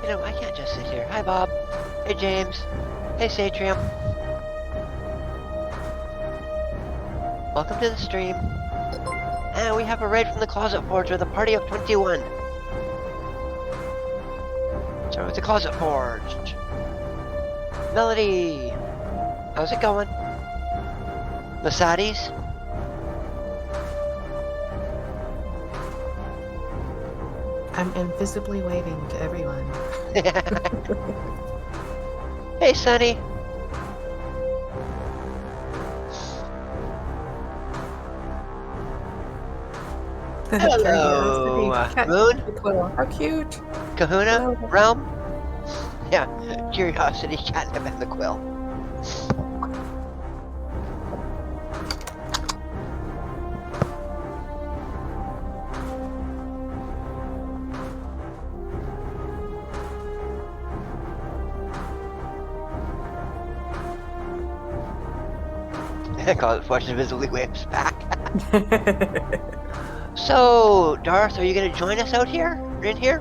You know, I can't just sit here. Hi, Bob. Hey, James. Hey, Satrium. Welcome to the stream. And we have a raid from the Closet Forge with a party of 21. So it's a Closet Forge. Melody. How's it going? Masadi's? I'm invisibly waving to everyone. Hey, Sunny. Hello, Moon. How cute. Kahuna? Hello. Realm? Yeah, Curiosity, Catnip, and the Quill. I call it Fortune Visibly Waves back. So, Darth, are you going to join us out here? In here?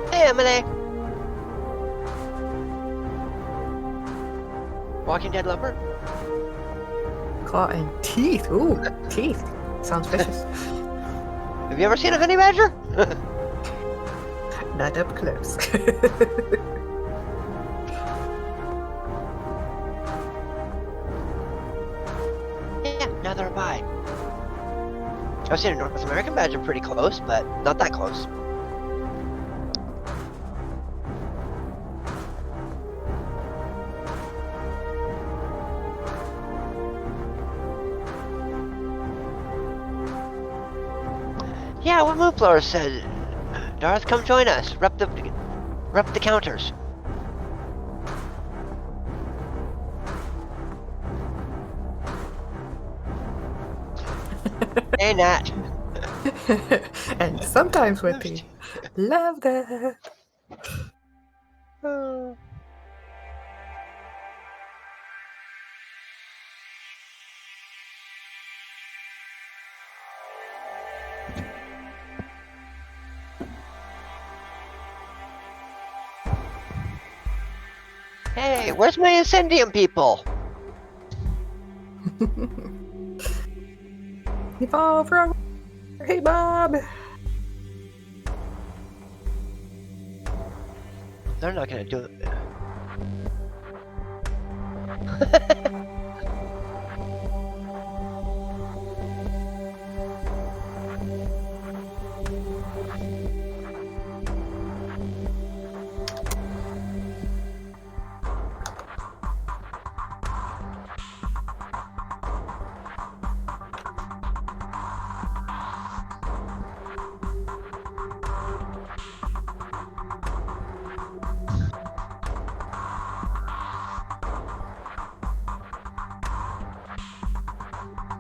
Hey, Emily. Walking Dead lover? Claw and teeth. Ooh, teeth. Sounds vicious. Have you ever seen a honey badger? Not up close. Yeah, neither have I. I've seen a North American badger pretty close, but not that close. Yeah, what Moonflower said. Darth, come join us. Rep the counters. Hey, Nat. And sometimes Whippy. Love that. Hey, where's my Incendium people? Evolve, wrong. Hey, Bob. They're not gonna do it.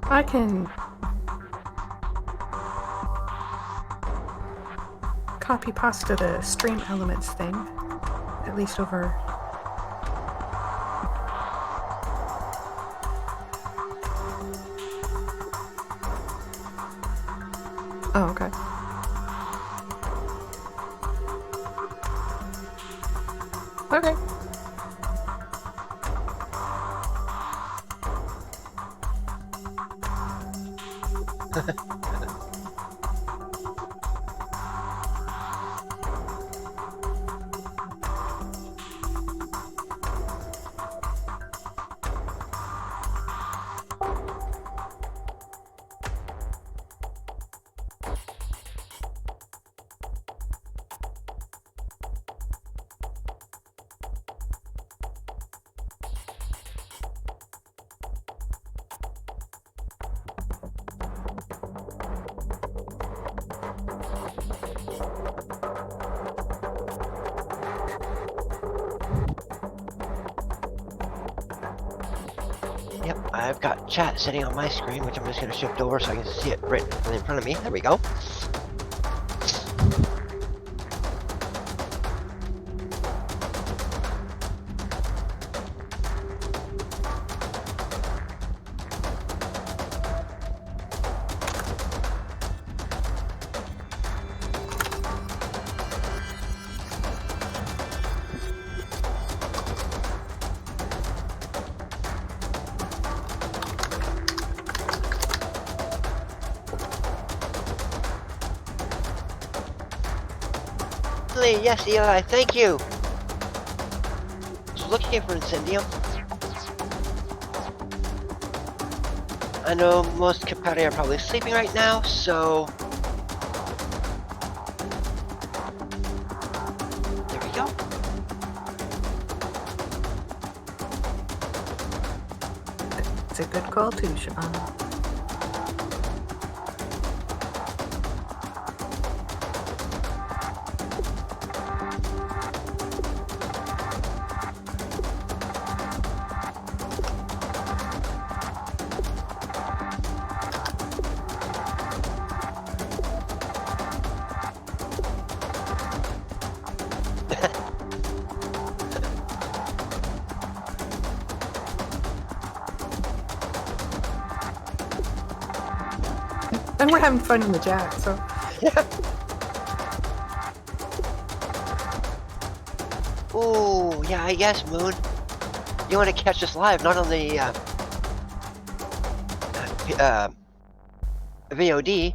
I can copy pasta the stream elements thing, at least over. Oh, okay. Okay. Yep, I've got chat sitting on my screen, which I'm just going to shift over so I can see it right in front of me. There we go. Finally, yes, Eli, thank you. I was looking for Incendium. I know most competitors are probably sleeping right now, so... There we go. It's a good call too, Sean. And we're having fun in the chat, so. Ooh, yeah, I guess, Moon. You want to catch us live, not on the, VOD.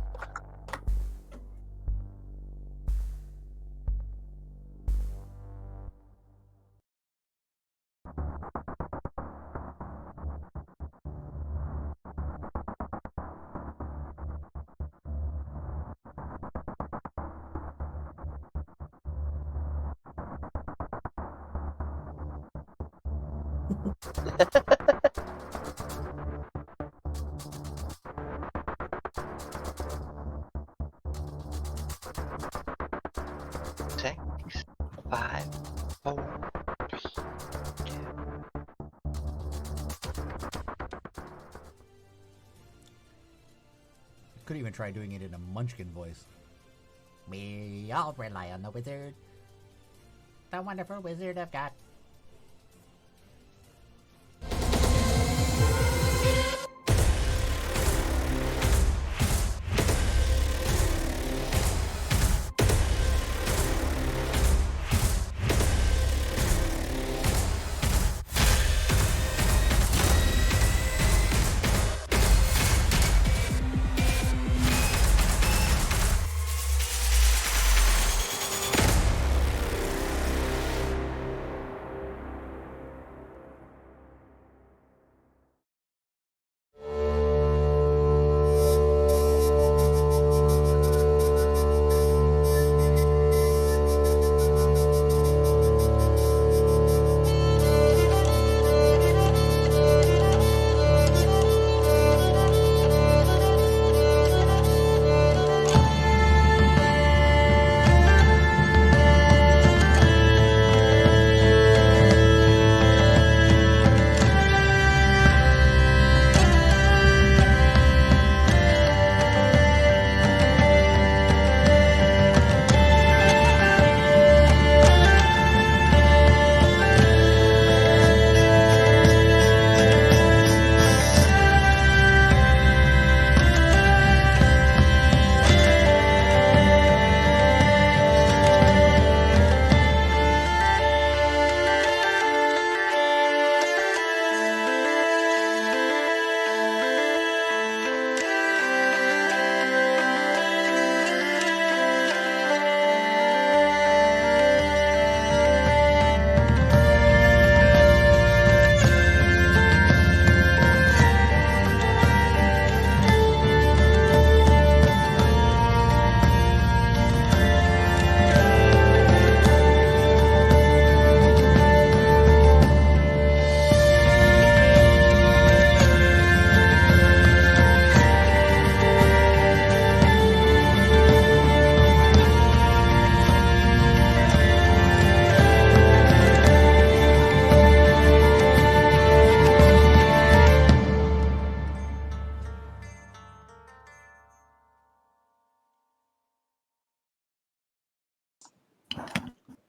Six, 5, 4, 3, 2. Could even try doing it in a Munchkin voice. We all rely on the wizard. The wonderful wizard of GoT.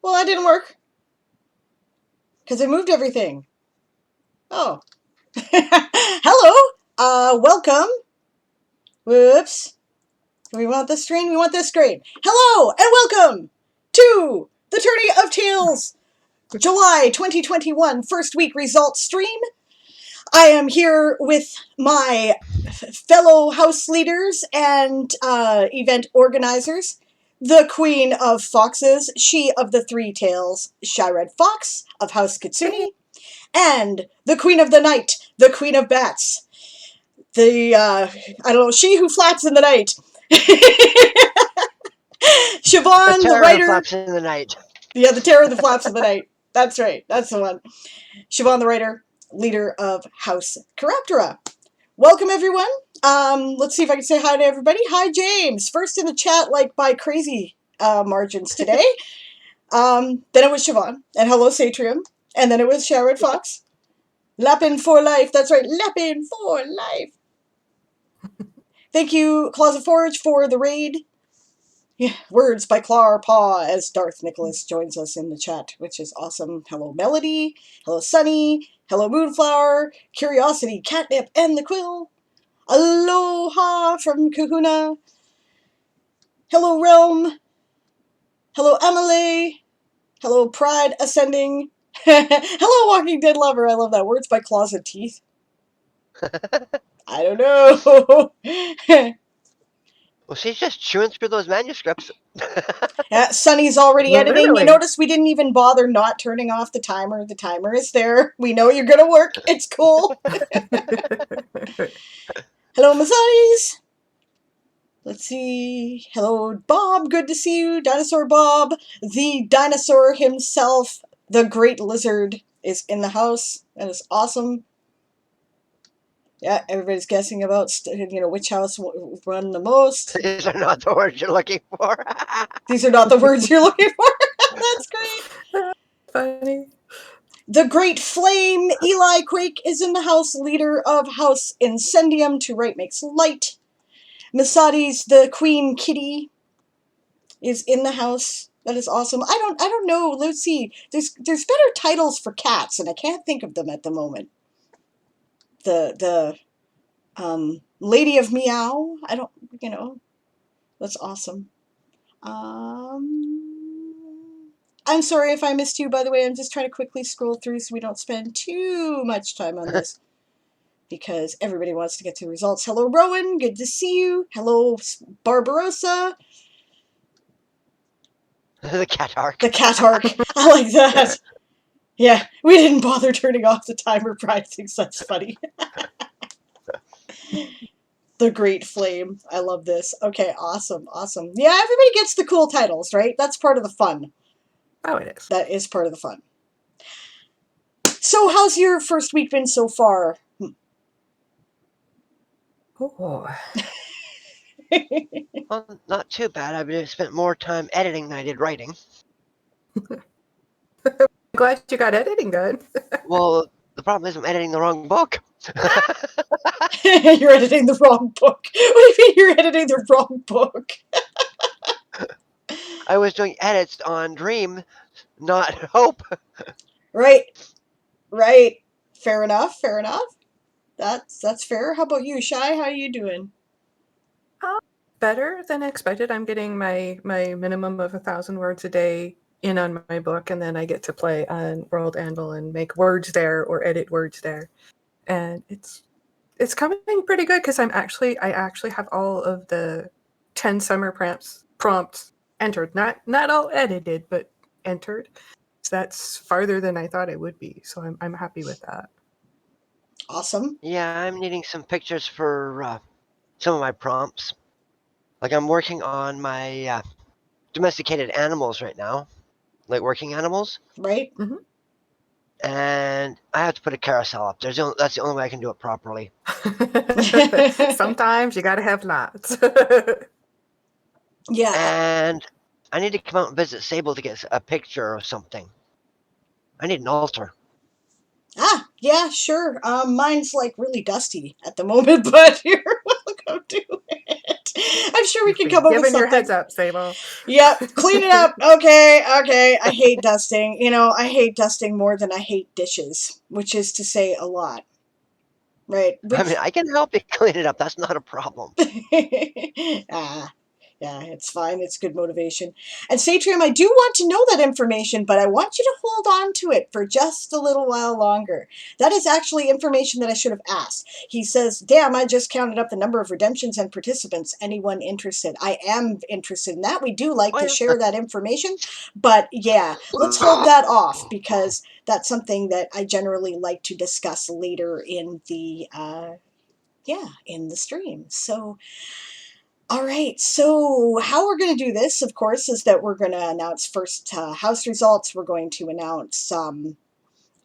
Well, that didn't work. Because I moved everything. Oh. Hello. Welcome. Whoops. We want this screen. We want this screen. Hello and welcome to the Tourney of Tales July 2021 first week results stream. I am here with my fellow house leaders and event organizers. the queen of foxes, she of the three tails, Shy-Red Fox of House Kitsune, and the queen of the night, the queen of bats, the, she who flaps in the night. The Siobhan, the terror writer. flaps in the night. Yeah, the terror of the flaps of the night. That's right. That's the one. Siobhan, the writer, leader of House Chiroptera. Welcome, everyone. Let's see if I can say hi to everybody. Hi, James. First in the chat, like by crazy margins today. Then it was Siobhan. And hello, Satrium. And then it was Shy-Red Fox. Lappin' for life. That's right. Lappin' for life. Thank you, Closet Forge, for the raid. Yeah, words by Clar Paw as Darth Nicholas joins us in the chat, which is awesome. Hello, Melody. Hello, Sunny. Hello, Moonflower. Curiosity, Catnip, and the Quill. Aloha from Kahuna. Hello, Realm. Hello, Emily. Hello, Pride Ascending. Hello, Walking Dead Lover. I love that. Words by Closet Teeth. I don't know. Well, she's just chewing through those manuscripts. Yeah, Sunny's already editing. You Literally. notice we didn't even bother not turning off the timer. The timer is there. We know you're gonna work. It's cool. Hello, Masanis. Let's see. Hello, Bob. Good to see you. Dinosaur Bob. The dinosaur himself, the great lizard, is in the house. That is awesome. Yeah, everybody's guessing about, which house run the most. These are not the words you're looking for. These are not the words you're looking for. That's great. Funny. The Great Flame, Eli Quake, is in the house, leader of House Incendium. To right makes light. Masadi's the Queen Kitty is in the house. That is awesome. I don't know. Let's see. There's better titles for cats, and I can't think of them at the moment. The Lady of Meow. I don't, that's awesome. I'm sorry if I missed you, by the way. I'm just trying to quickly scroll through so we don't spend too much time on this. Because everybody wants to get to the results. Hello, Rowan. Good to see you. Hello, Barbarossa. The cat arc. The cat arc. I like that. Yeah, we didn't bother turning off the timer. Pride thinks that's funny. The Great Flame. I love this. Okay, awesome, awesome. Yeah, everybody gets the cool titles, right? That's part of the fun. Oh, it is. That is part of the fun. So, how's your first week been so far? Oh. Well, not too bad. I've spent more time editing than I did writing. Glad you got editing done. Well, the problem is I'm editing the wrong book. You're editing the wrong book. What do you mean you're editing the wrong book? I was doing edits on Dream, not Hope. Right. Right. Fair enough. Fair enough. That's fair. How about you, Shy? How are you doing? Better than expected. I'm getting my minimum of 1,000 words a day in on my book, and then I get to play on World Anvil and make words there or edit words there. And it's coming pretty good because I actually have all of the 10 summer prompts entered. Not all edited, but entered. So that's farther than I thought it would be. So I'm happy with that. Awesome. Yeah, I'm needing some pictures for some of my prompts. Like I'm working on my domesticated animals right now, like working animals. Right? Mm-hmm. And I have to put a carousel up. That's the only way I can do it properly. Sometimes you gotta have lots. Yeah. And I need to come out and visit Sable to get a picture or something. I need an altar. Ah, yeah, sure. Mine's like really dusty at the moment, but you're welcome to it. I'm sure we can come up with Giving something. your heads up, Sable. Yep, clean it up. Okay. I hate dusting. I hate dusting more than I hate dishes, which is to say a lot. Right? I mean, I can help you clean it up. That's not a problem. Ah, Yeah, it's fine. It's good motivation. And Satrium, I do want to know that information, but I want you to hold on to it for just a little while longer. That is actually information that I should have asked. He says, damn, I just counted up the number of redemptions and participants. Anyone interested? I am interested in that. We do like to share that information. But yeah, let's hold that off because that's something that I generally like to discuss later in the, in the stream. So... all right, so how we're going to do this, of course, is that we're going to announce first house results. We're going to announce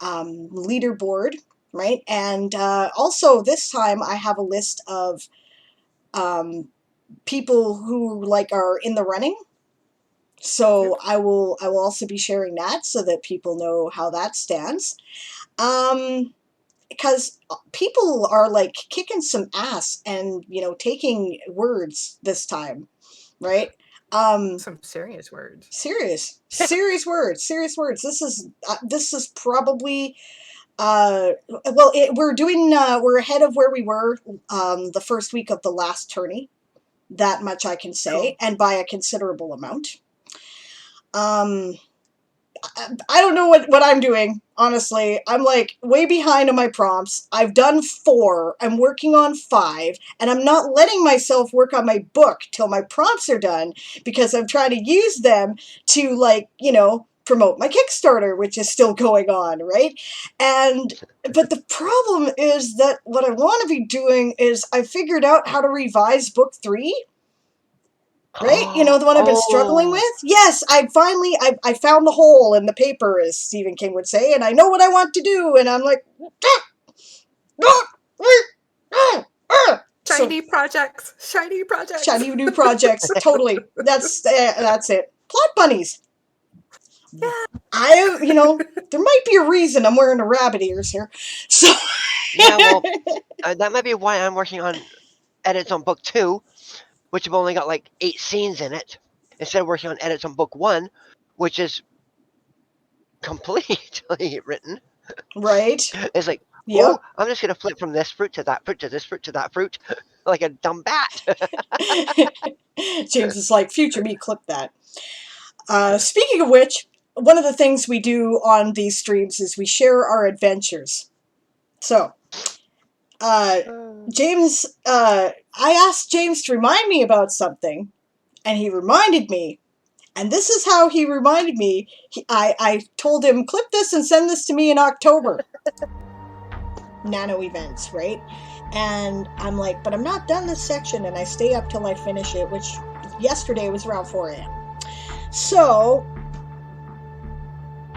leaderboard, right? And also this time I have a list of people who like are in the running. So I will also be sharing that so that people know how that stands. Because people are like kicking some ass and, you know, taking words this time. Right? Some serious words. Serious words. This is probably, we're ahead of where we were, the first week of the last tourney. That much I can say, and by a considerable amount. I don't know what I'm doing, honestly. I'm like way behind on my prompts. I've done 4. I'm working on 5. And I'm not letting myself work on my book till my prompts are done because I'm trying to use them to, like, you know, promote my Kickstarter, which is still going on, right? But the problem is that what I want to be doing is I figured out how to revise book 3. Right? You know, the one I've been struggling with? Yes, I found the hole in the paper, as Stephen King would say, and I know what I want to do, and I'm like, Shiny projects. Shiny new projects, totally. That's it. Plot bunnies. Yeah. There might be a reason I'm wearing a rabbit ears here. So yeah, well, that might be why I'm working on edits on book 2, which have only got like 8 scenes in it, instead of working on edits on book 1, which is completely written. Right. It's like, oh, I'm just going to flip from this fruit to that fruit to this fruit to that fruit like a dumb bat. James is like, future me, clip that. Speaking of which, one of the things we do on these streams is we share our adventures. So, James, I asked James to remind me about something, and he reminded me. And this is how he reminded me. I told him, clip this and send this to me in October. Nano events, right? And I'm like, but I'm not done this section, and I stay up till I finish it, which yesterday was around 4 a.m. So,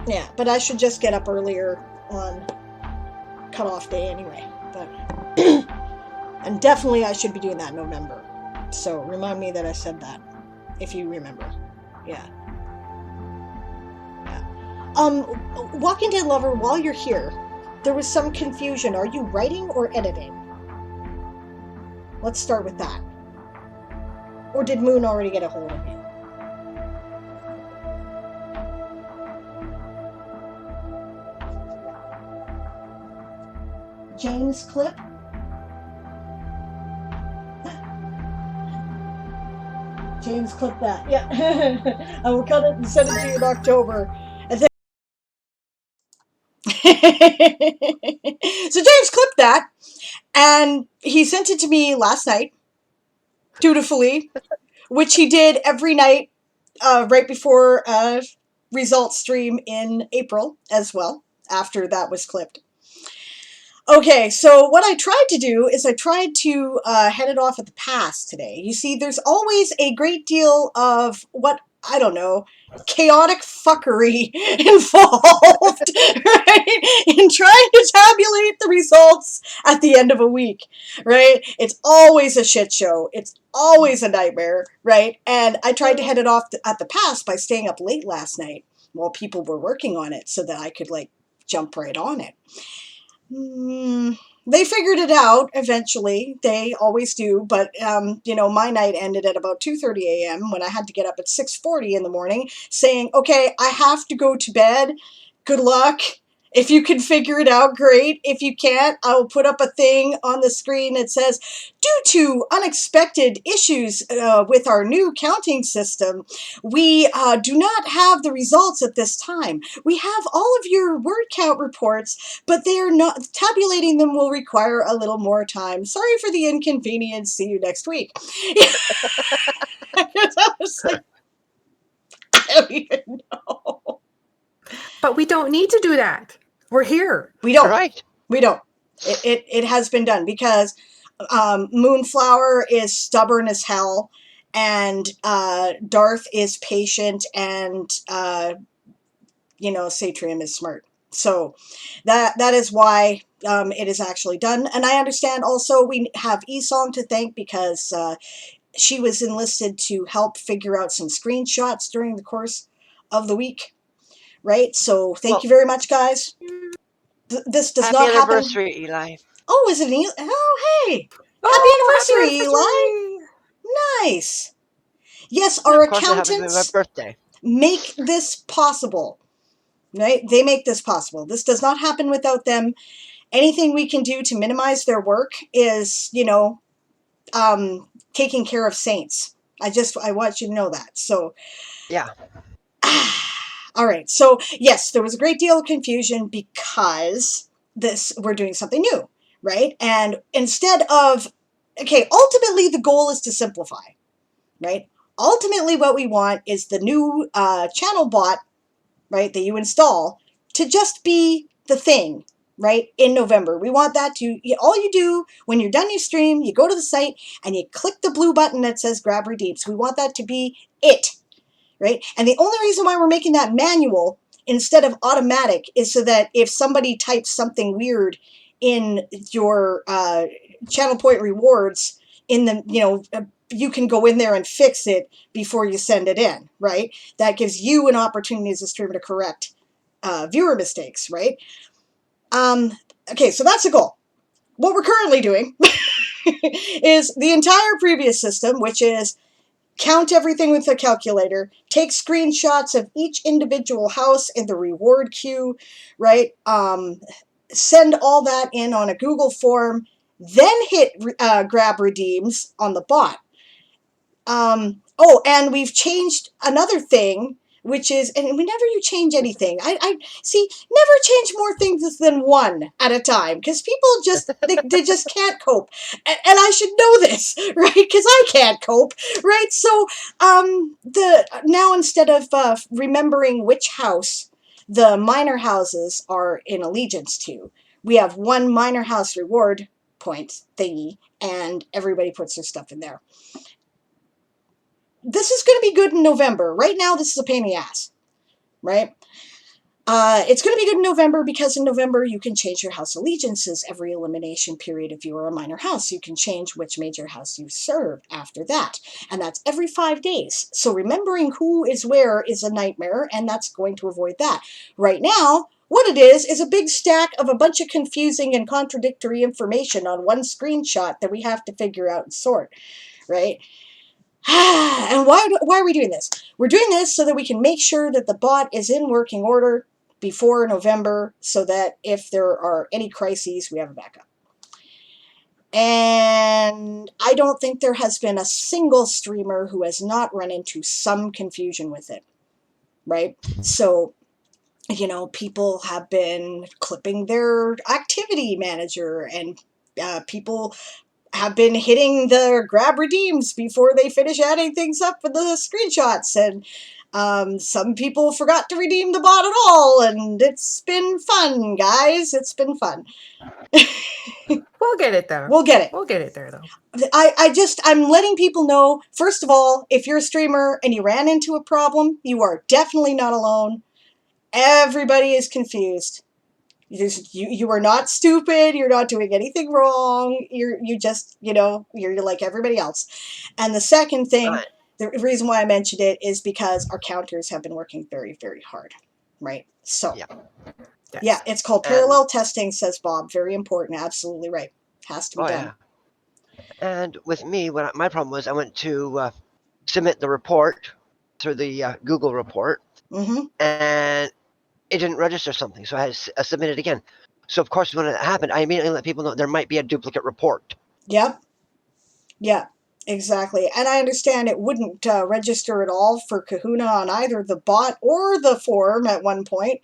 yeah, but I should just get up earlier on cutoff day anyway. But and definitely I should be doing that in November. So remind me that I said that, if you remember. Yeah. Walking Dead Lover, while you're here, there was some confusion. Are you writing or editing? Let's start with that. Or did Moon already get a hold of you? James clip? James clip that. Yeah. I will cut it and send it to you in October. And then so James clipped that, and he sent it to me last night, dutifully, which he did every night right before results stream in April as well, after that was clipped. Okay, so what I tried to do is I tried to head it off at the pass today. You see, there's always a great deal of what, I don't know, chaotic fuckery involved, right, in trying to tabulate the results at the end of a week, right? It's always a shit show. It's always a nightmare, right? And I tried to head it off at the pass by staying up late last night while people were working on it so that I could, like, jump right on it. They figured it out eventually. They always do. But, my night ended at about 2:30 a.m. when I had to get up at 6:40 in the morning saying, okay, I have to go to bed. Good luck. If you can figure it out, great. If you can't, I will put up a thing on the screen that says, due to unexpected issues with our new counting system, we do not have the results at this time. We have all of your word count reports, but they are not, tabulating them will require a little more time. Sorry for the inconvenience. See you next week. Because I was like, I don't even know. But we don't need to do that. We're here. We don't. Right. We don't. It has been done because Moonflower is stubborn as hell, and Darth is patient, and Satrium is smart. So that is why it is actually done. And I understand also we have Esong to thank because she was enlisted to help figure out some screenshots during the course of the week. Right? So thank you very much, guys. This does Happy not happen. anniversary, Eli. Oh, is it Eli? Oh, hey. Oh, Happy anniversary, Eli. Nice. Yes, And our of course, it happened to be my accountants birthday. make this possible. Right? They make this possible. This does not happen without them. Anything we can do to minimize their work is, taking care of saints. I want you to know that. So, Yeah. all right. So, yes, there was a great deal of confusion because we're doing something new, right? And instead of, ultimately the goal is to simplify, right? Ultimately what we want is the new channel bot, right, that you install to just be the thing, right, in November. We want that to, all you do when you're done your stream, you go to the site and you click the blue button that says grab redeems. We want that to be it. Right? And the only reason why we're making that manual instead of automatic is so that if somebody types something weird in your channel point rewards in the, you can go in there and fix it before you send it in, right? That gives you an opportunity as a streamer to correct viewer mistakes, right? Okay, so that's the goal. What we're currently doing is the entire previous system, which is count everything with a calculator, take screenshots of each individual house in the reward queue, right? Send all that in on a Google form, then hit grab redeems on the bot. And we've changed another thing, which is, and whenever you change anything, I see, never change more things than one at a time, because people just, they just can't cope. And I should know this, right? Because I can't cope, right? So, now instead of remembering which house the minor houses are in allegiance to, we have one minor house reward point thingy, and everybody puts their stuff in there. This is going to be good in November. Right now, this is a pain in the ass, right? It's going to be good in November because in November, you can change your house allegiances every elimination period if you are a minor house. You can change which major house you serve after that. And that's every 5 days. So remembering who is where is a nightmare, and that's going to avoid that. Right now, what it is a big stack of a bunch of confusing and contradictory information on one screenshot that we have to figure out and sort, right? And why are we doing this? We're doing this so that we can make sure that the bot is in working order before November, so that if there are any crises, we have a backup. And I don't think there has been a single streamer who has not run into some confusion with it, right? So, people have been clipping their activity manager, and people have been hitting the grab redeems before they finish adding things up with the screenshots, and some people forgot to redeem the bot at all, and it's been fun, guys. It's been fun. We'll get it there. We'll get it. We'll get it there, though. I'm letting people know, first of all, if you're a streamer and you ran into a problem, you are definitely not alone. Everybody is confused. You are not stupid. You're not doing anything wrong. You just, you're like everybody else. And the second thing, Right. the reason why I mentioned it is because our counters have been working very, very hard, right? So, Yeah. Yes. yeah, it's called parallel testing, says Bob. Very important. Absolutely right. Has to be done. Yeah. And with me, my problem was I went to submit the report through the Google report, Mm-hmm. and it didn't register something, so I had to submit it again. So of course, when it happened, I immediately let people know there might be a duplicate report. Yep. Yeah, exactly. And I understand it wouldn't register at all for Kahuna on either the bot or the forum at one point.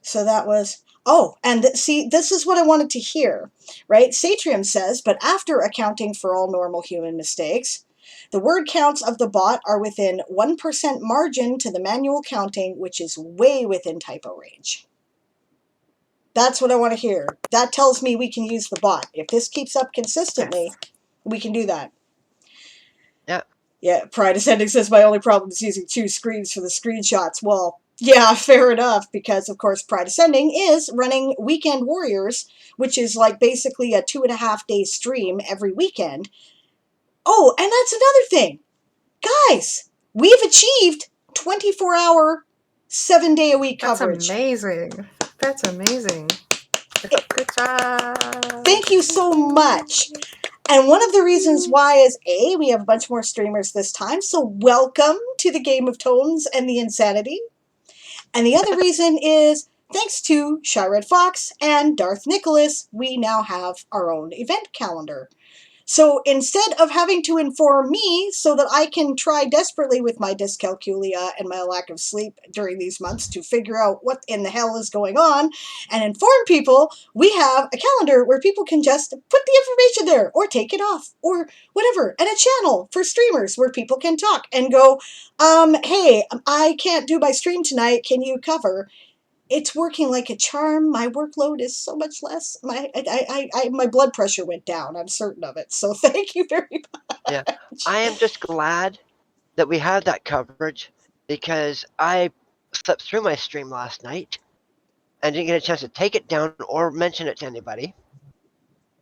So that was, oh, and see, this is what I wanted to hear, right? Satrium says, but after accounting for all normal human mistakes, the word counts of the bot are within 1% margin to the manual counting, which is way within typo range. That's what I want to hear. That tells me we can use the bot. If this keeps up consistently, we can do that. Yeah. Yeah, Pride Ascending says my only problem is using 2 screens for the screenshots. Well, yeah, fair enough, because of course Pride Ascending is running Weekend Warriors, which is like basically a 2.5 day stream every weekend. Oh, and that's another thing. Guys, we've achieved 24-hour, 7-day-a-week coverage. That's amazing. That's amazing. Good job. Thank you so much. And one of the reasons why is, A, we have a bunch more streamers this time, so welcome to the Game of Tones and the Insanity. And the other reason is, thanks to Shy Red Fox and Darth Nicholas, we now have our own event calendar. So instead of having to inform me so that I can try desperately with my dyscalculia and my lack of sleep during these months to figure out what in the hell is going on and inform people, we have a calendar where people can just put the information there or take it off or whatever, and a channel for streamers where people can talk and go, hey, I can't do my stream tonight, can you cover? It's working like a charm. My workload is so much less. My blood pressure went down. I'm certain of it. So thank you very much. Yeah, I am just glad that we had that coverage because I slept through my stream last night and didn't get a chance to take it down or mention it to anybody.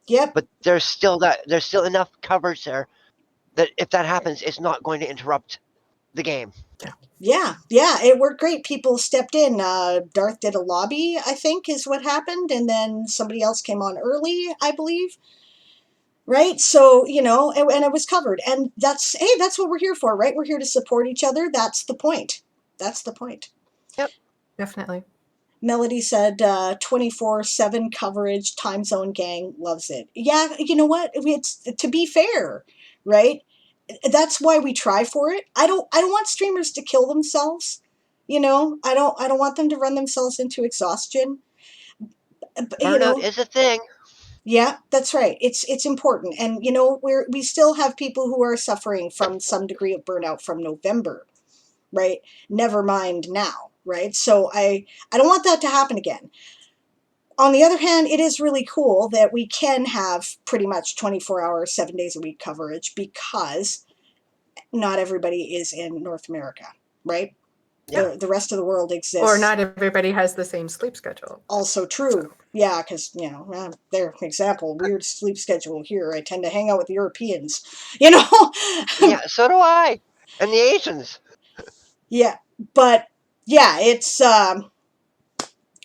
Yep. But there's still enough coverage there that if that happens, it's not going to interrupt the game. Yeah, it worked great. People stepped in. Darth did a lobby, I think, is what happened, and then somebody else came on early, I believe. Right? So, and it was covered. And that's what we're here for, right? We're here to support each other. That's the point. Yep. Definitely. Melody said 24/7 coverage, time zone gang, loves it. Yeah, you know what? It's to be fair, right? That's why we try for it. I don't want streamers to kill themselves. I don't want them to run themselves into exhaustion. Burnout is a thing. Yeah, that's right. It's important. And we still have people who are suffering from some degree of burnout from November, right? Never mind now, right? So I don't want that to happen again. On the other hand, it is really cool that we can have pretty much 24 hours, 7 days a week coverage because not everybody is in North America, right? Yeah. The rest of the world exists. Or not everybody has the same sleep schedule. Also true. So. Yeah, because, their example, weird sleep schedule here. I tend to hang out with Europeans, Yeah, so do I. And the Asians. Yeah, but yeah, it's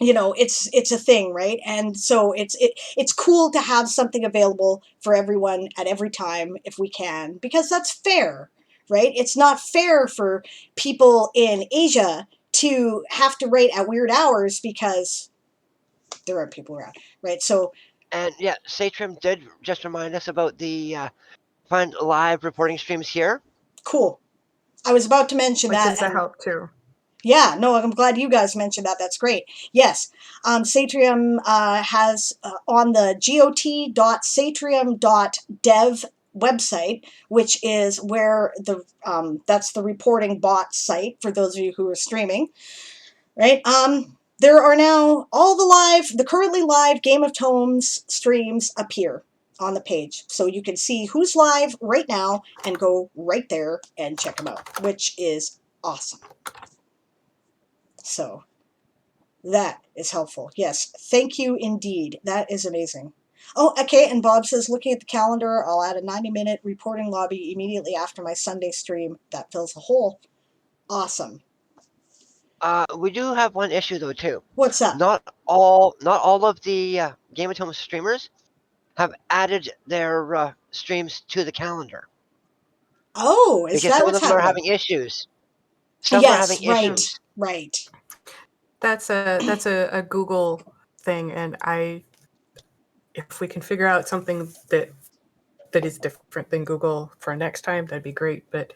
it's a thing, right? And so it's cool to have something available for everyone at every time if we can, because that's fair, right? It's not fair for people in Asia to have to write at weird hours because there aren't people around, right? So, and yeah, Satrium did just remind us about the find live reporting streams here. Cool. I was about to mention Which that. Which is a help too. Yeah, no, I'm glad you guys mentioned that. That's great. Yes, Satrium has on the got.satrium.dev website, which is where that's the reporting bot site for those of you who are streaming, right? There are now all the currently live Game of Tomes streams appear on the page. So you can see who's live right now and go right there and check them out, which is awesome. So that is helpful. Yes, thank you indeed. That is amazing. Oh, okay, and Bob says, looking at the calendar, I'll add a 90-minute reporting lobby immediately after my Sunday stream. That fills a hole. Awesome. We do have one issue though too. What's up? Not all of the Game of Thrones streamers have added their streams to the calendar. Oh, is because that some what's of them happening? are having issues. Some are Yes, having issues. right. That's a Google thing, and if we can figure out something that is different than Google for next time, that'd be great. But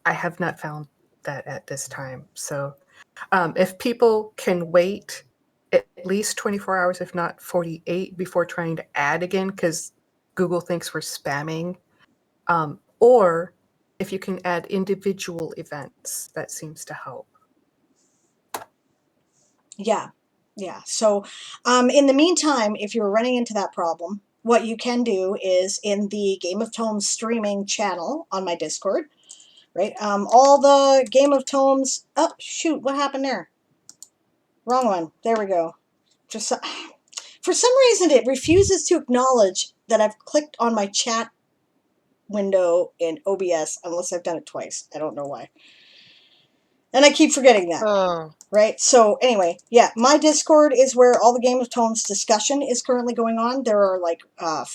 I have not found that at this time. So if people can wait at least 24 hours, if not 48, before trying to add again, because Google thinks we're spamming, or if you can add individual events, that seems to help. Yeah. So, in the meantime, if you're running into that problem, what you can do is in the Game of Tomes streaming channel on my Discord, right? All the Game of Tomes. Oh shoot! What happened there? Wrong one. There we go. Just for some reason, it refuses to acknowledge that I've clicked on my chat window in OBS unless I've done it twice. I don't know why. And I keep forgetting that. Oh. Right? So anyway, yeah, my Discord is where all the Game of Tomes discussion is currently going on. There are like a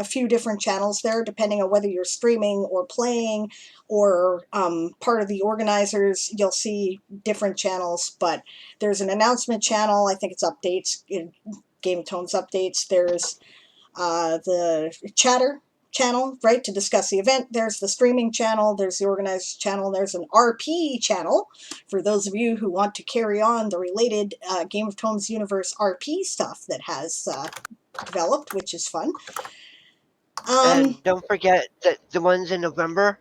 few different channels there, depending on whether you're streaming or playing or part of the organizers. You'll see different channels, but there's an announcement channel. I think it's updates, Game of Tomes updates. There's the chatter channel, right, to discuss the event. There's the streaming channel, there's the organized channel, there's an RP channel for those of you who want to carry on the related Game of Tomes universe RP stuff that has developed, which is fun. And don't forget that the ones in November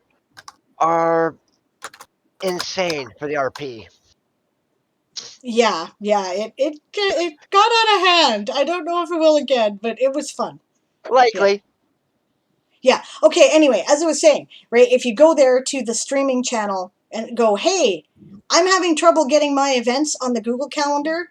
are insane for the RP. Yeah, it got out of hand. I don't know if it will again, but it was fun. Likely. Yeah. Okay, anyway, as I was saying, right, if you go there to the streaming channel and go, hey, I'm having trouble getting my events on the Google Calendar.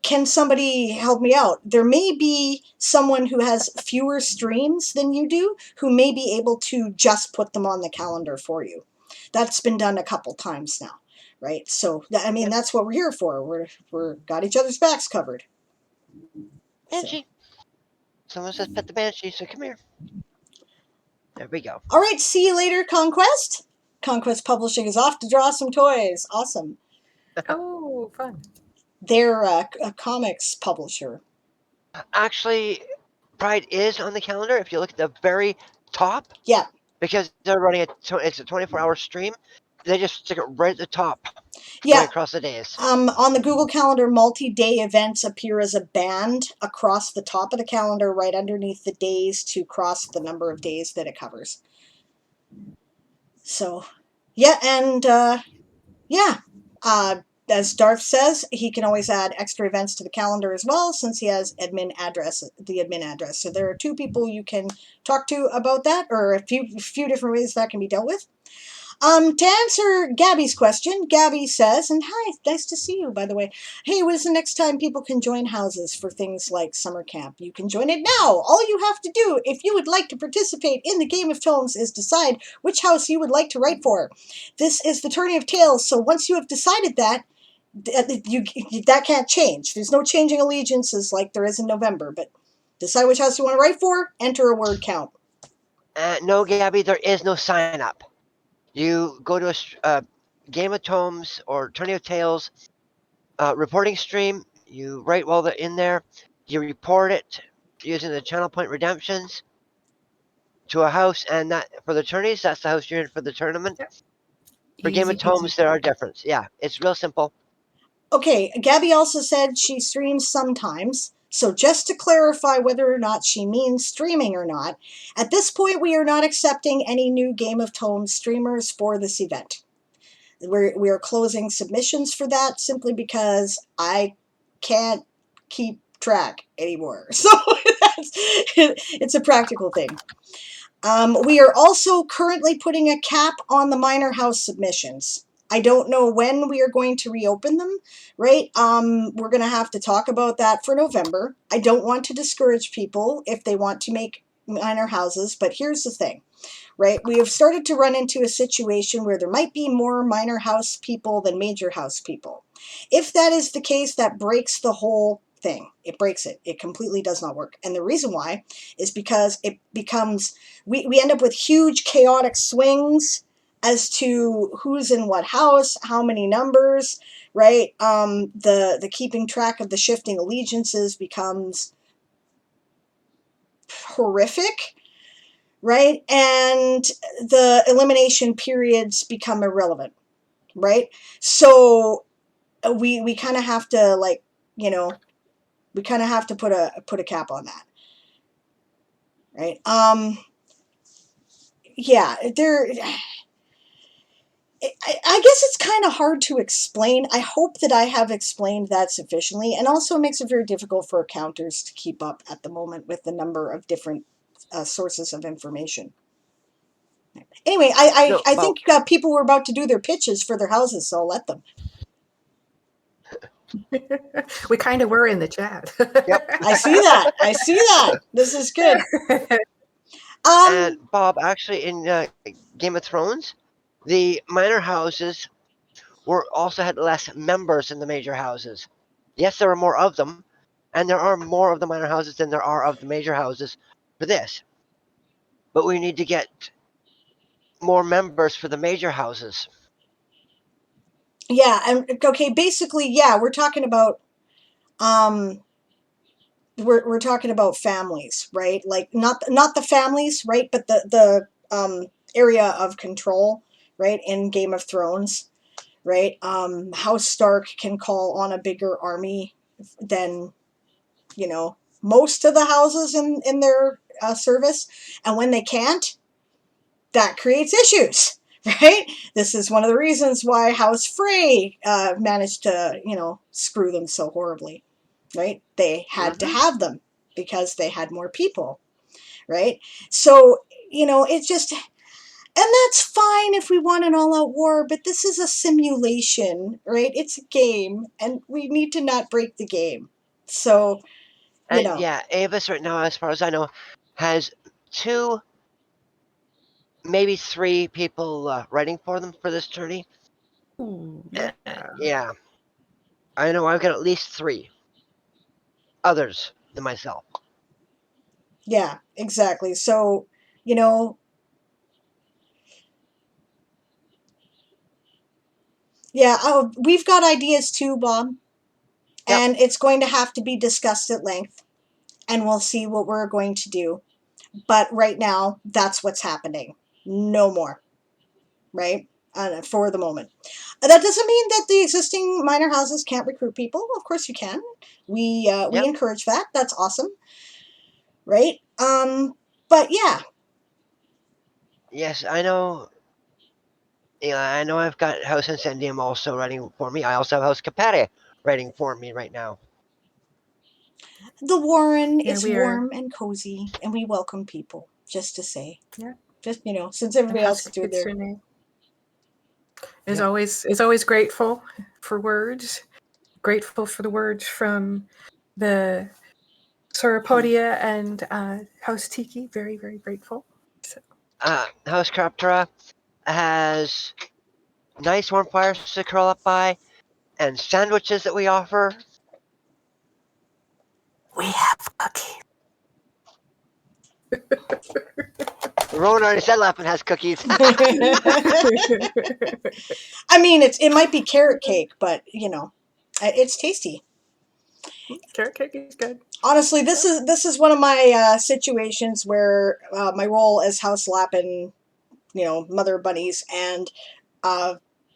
Can somebody help me out? There may be someone who has fewer streams than you do who may be able to just put them on the calendar for you. That's been done a couple times now, right? So, I mean, that's what we're here for. We're got each other's backs covered. Banshee. Someone says pet the Banshee, so come here. There we go. All right, see you later, Conquest. Conquest Publishing is off to draw some toys. Awesome. Oh, fun. They're a comics publisher. Actually, Pride is on the calendar. If you look at the very top, Yeah. because they're running it's a 24-hour stream, they just stick it right at the top. Yeah. Right across the days. On the Google Calendar, multi-day events appear as a band across the top of the calendar, right underneath the days to cross the number of days that it covers. So, yeah, and as Darth says, he can always add extra events to the calendar as well, since he has the admin address. So there are two people you can talk to about that, or a few different ways that can be dealt with. To answer Gabby's question, Gabby says, and hi, nice to see you, by the way. Hey, when is the next time people can join houses for things like SummerCamp? You can join it now. All you have to do, if you would like to participate in the Game of Tomes, is decide which house you would like to write for. This is the Tourney of Tales, so once you have decided that, that can't change. There's no changing allegiances like there is in November, but decide which house you want to write for, enter a word count. No, Gabby, there is no sign up. You go to a Game of Tomes or Tourney of Tales reporting stream. You write while they're in there. You report it using the channel point redemptions to a house, and that for the tourneys, that's the house you're in for the tournament. Yep. For Game of Tomes, there are differences. Yeah, it's real simple. Okay, Gabby also said she streams sometimes. So just to clarify whether or not she means streaming or not, at this point we are not accepting any new Game of Tomes streamers for this event. We are closing submissions for that simply because I can't keep track anymore. So it's a practical thing. We are also currently putting a cap on the minor house submissions. I don't know when we are going to reopen them, right? We're going to have to talk about that for November. I don't want to discourage people if they want to make minor houses, but here's the thing, right? We have started to run into a situation where there might be more minor house people than major house people. If that is the case, that breaks the whole thing. It breaks it. It completely does not work. And the reason why is because it becomes, we end up with huge chaotic swings as to who's in what house, how many numbers, right? The keeping track of the shifting allegiances becomes horrific, right? And the elimination periods become irrelevant, right? So we kind of have to, like, you know, we kind of have to put a cap on that, right? Yeah, there. I guess it's kind of hard to explain. I hope that I have explained that sufficiently, and also makes it very difficult for accountants to keep up at the moment with the number of different sources of information. Anyway, No, I well, think people were about to do their pitches for their houses, so I'll let them. We kind of were in the chat. Yep. I see that. I see that. This is good. And Bob, actually, in Game of Thrones, the minor houses also had less members than the major houses. Yes, there are more of them, and there are more of the minor houses than there are of the major houses for this. But we need to get more members for the major houses. Yeah, and okay, basically, yeah, we're talking about we're talking about families, right? Like not the families, right, but the area of control, right, in Game of Thrones, right? House Stark can call on a bigger army than, you know, most of the houses in their service, and when they can't, that creates issues, right? This is one of the reasons why House Frey managed to, you know, screw them so horribly, right? They had to have them because they had more people, right? So, you know, it just, and that's fine if we want an all-out war, but this is a simulation, right? It's a game, and we need to not break the game. So, you And know. yeah, Avis right now, as far as I know, has 2, maybe 3 people writing for them for this tourney. Ooh, Yeah. I know I've got at least 3 others than myself. Yeah, exactly. So, you know, yeah, we've got ideas too, Bob. Yep. And it's going to have to be discussed at length, and we'll see what we're going to do. But right now, that's what's happening. No more, right? For the moment. That doesn't mean that the existing minor houses can't recruit people. Of course you can. We encourage that. That's awesome, right? But yeah. Yes, I know. Yeah, I know I've got House Incendium also writing for me. I also have House Capare writing for me right now. The Warren Yeah, is we are. warm and cozy, and we welcome people, just to say. Yeah. Just, you know, since everybody else is doing their... Is always grateful for words. Grateful for the words from the Sauropodia and House Tiki. Very, very grateful. So. House Craptora has nice warm fires to curl up by, and sandwiches that we offer. We have cookies. Rowan already said Lappin has cookies. I mean, it might be carrot cake, but, you know, it's tasty. Carrot cake is good. Honestly, this is one of my situations where my role as House Lappin, you know, Mother of Bunnies, and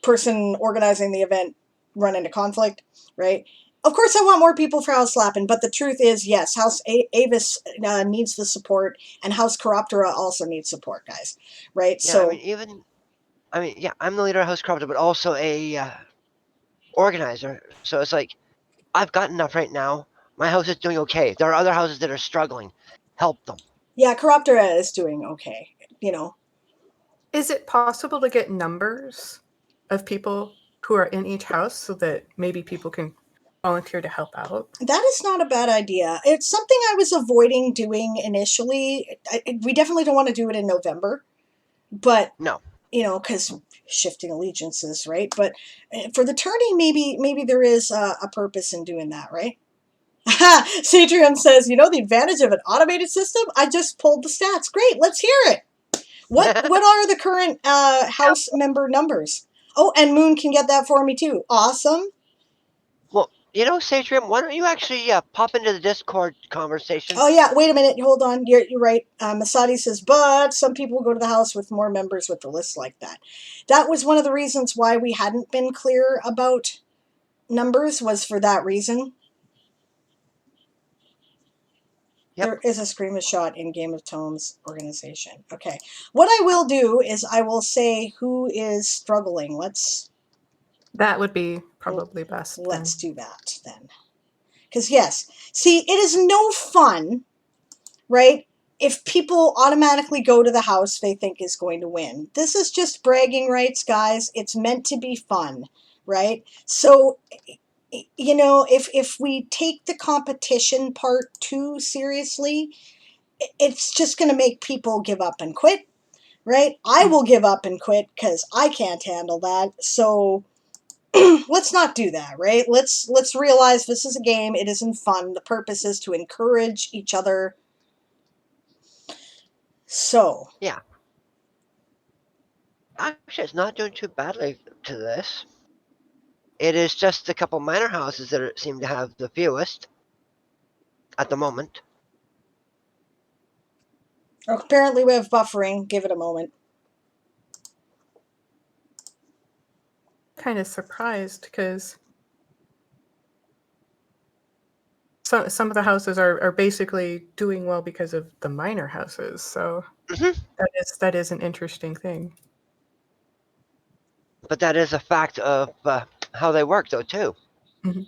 person organizing the event run into conflict, right? Of course, I want more people for House Lappin, but the truth is, yes, House Avis needs the support, and House Chiroptera also needs support, guys, right? Yeah, So, yeah, I'm the leader of House Craptora, but also a organizer. So it's like, I've got enough right now. My house is doing okay. There are other houses that are struggling. Help them. yeah, Chiroptera is doing okay, you know. Is it possible to get numbers of people who are in each house so that maybe people can volunteer to help out? That is not a bad idea. It's something I was avoiding doing initially. We definitely don't want to do it in November, but No. you know, because shifting allegiances, right? But for the tourney, maybe there is a purpose in doing that, right? Satrium says, you know, the advantage of an automated system? I just pulled the stats. Great, let's hear it. What are the current house member numbers? Oh, and Moon can get that for me too. Awesome. Well, Satrium, why don't you actually pop into the Discord conversation? Oh yeah, wait a minute, hold on. You're right. Masadi says, but some people go to the house with more members with the list like that. That was one of the reasons why we hadn't been clear about numbers, was for that reason. Yep. There is a Scream shot in Game of Tomes organization. Okay. What I will do is I will say who is struggling. That would be probably best. Let's do that then. Because yes, see, it is no fun, right? If people automatically go to the house they think is going to win. This is just bragging rights, guys. It's meant to be fun, right? So, if we take the competition part too seriously, it's just going to make people give up and quit, right? I will give up and quit because I can't handle that. So let's not do that, right? Let's realize this is a game. It isn't fun. The purpose is to encourage each other. So yeah. Actually, it's not doing too badly to this. It is just a couple minor houses that seem to have the fewest at the moment. apparently we have buffering. Give it a moment. Kind of surprised because some of the houses are basically doing well because of the minor houses. So that is an interesting thing. But that is a fact of how they work, though, too. Mm-hmm.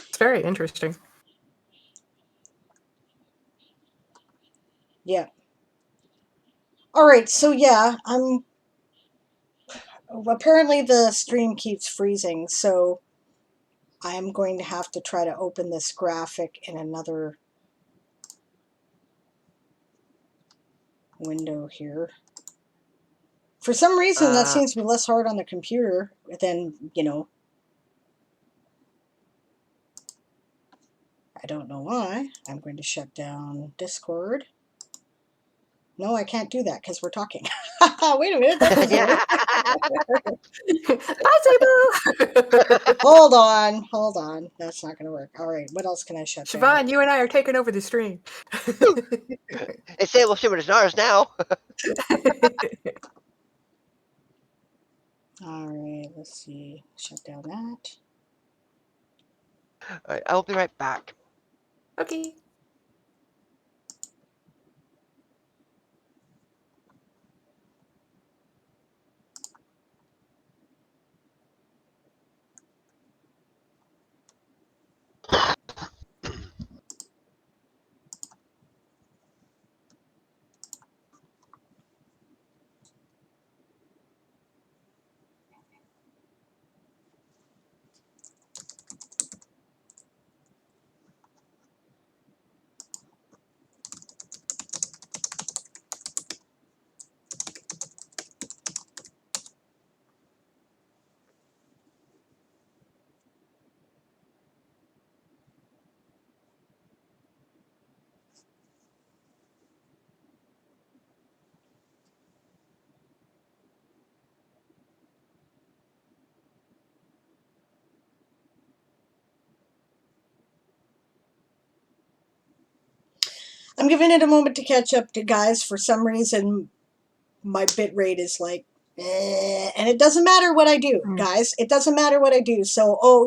It's very interesting. Yeah. All right. So yeah, apparently the stream keeps freezing. So I am going to have to try to open this graphic in another window here. For some reason, that seems to be less hard on the computer than, I don't know why. I'm going to shut down Discord. No, I can't do that because we're talking. Wait a minute, that doesn't work. Hold on. That's not going to work. All right, what else can I shut down? Siobhan, you and I are taking over the stream. It's able to, but it's ours now. All right, let's see. Shut down that. All right, I'll be right back. Okay. I'm giving it a moment to catch up to guys. For some reason, my bit rate is like, and it doesn't matter what I do, guys. It doesn't matter what I do. So,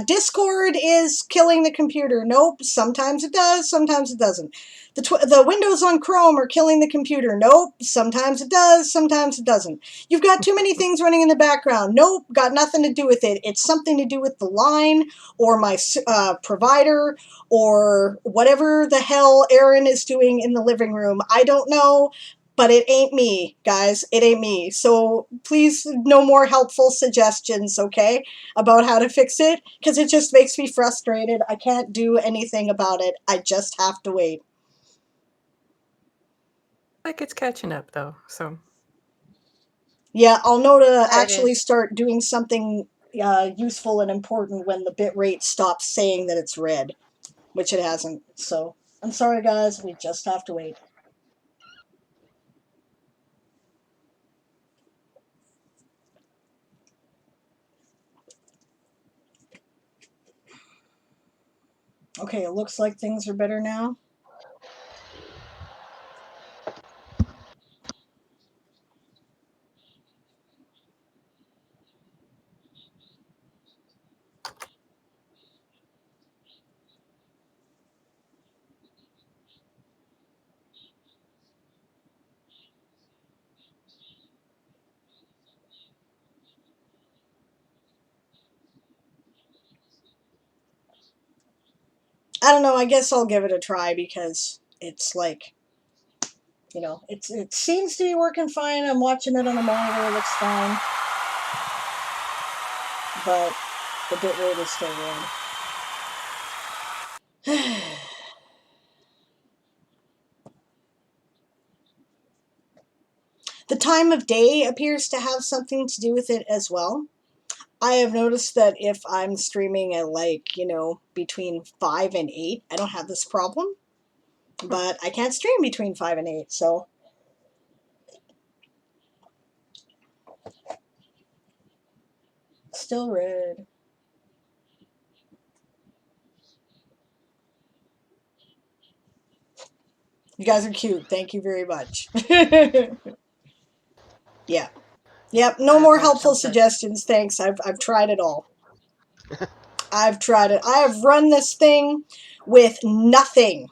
Discord is killing the computer. Nope. Sometimes it does. Sometimes it doesn't. The Windows on Chrome are killing the computer. Nope. Sometimes it does. Sometimes it doesn't. You've got too many things running in the background. Nope. Got nothing to do with it. It's something to do with the line or my provider or whatever the hell Aaron is doing in the living room. I don't know. But it ain't me, guys. It ain't me. So please, no more helpful suggestions, okay, about how to fix it, because it just makes me frustrated. I can't do anything about it. I just have to wait. Like it's catching up, though, so. Yeah, I'll know to actually start doing something useful and important when the bit rate stops saying that it's red, which it hasn't. So I'm sorry, guys. We just have to wait. Okay, it looks like things are better now. I don't know. I guess I'll give it a try because it's like, you know, it seems to be working fine. I'm watching it on a monitor. It looks fine. But the bitrate is still red. The time of day appears to have something to do with it as well. I have noticed that if I'm streaming at like, you know, between 5 and 8, I don't have this problem. But I can't stream between 5 and 8, so. Still red. You guys are cute. Thank you very much. Yeah. Yep, no more helpful suggestions. Thanks. I've tried it all. I've tried it. I have run this thing with nothing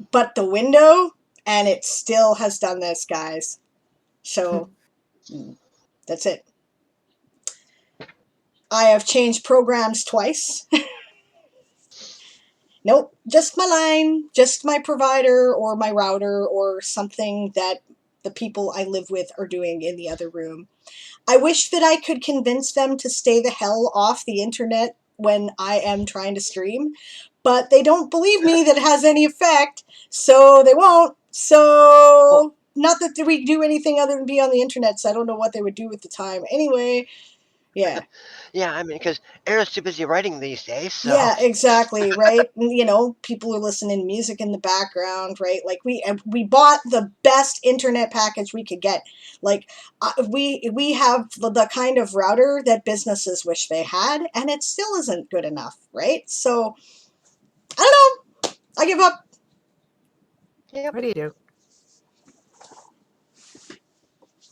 but the window, and it still has done this, guys. So, that's it. I have changed programs twice. Nope, just my line, just my provider or my router or something that the people I live with are doing in the other room. I wish that I could convince them to stay the hell off the internet when I am trying to stream, but they don't believe me that it has any effect, so they won't. So, not that we do anything other than be on the internet, so I don't know what they would do with the time. Anyway, yeah. Yeah, I mean, because Aaron's too busy writing these days. So. Yeah, exactly, right? You know, people are listening to music in the background, right? Like we bought the best internet package we could get. Like we have the kind of router that businesses wish they had, and it still isn't good enough, right? So I don't know. I give up. Yep. What do you do?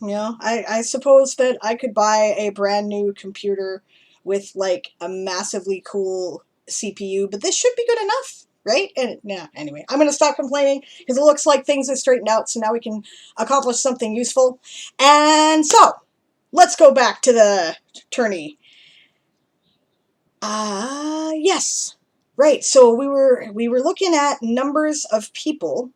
You know, I suppose that I could buy a brand new computer with like a massively cool CPU, but this should be good enough, right? And yeah, anyway, I'm going to stop complaining because it looks like things have straightened out, so now we can accomplish something useful. And so, let's go back to the tourney. Yes. Right. So we were looking at numbers of people,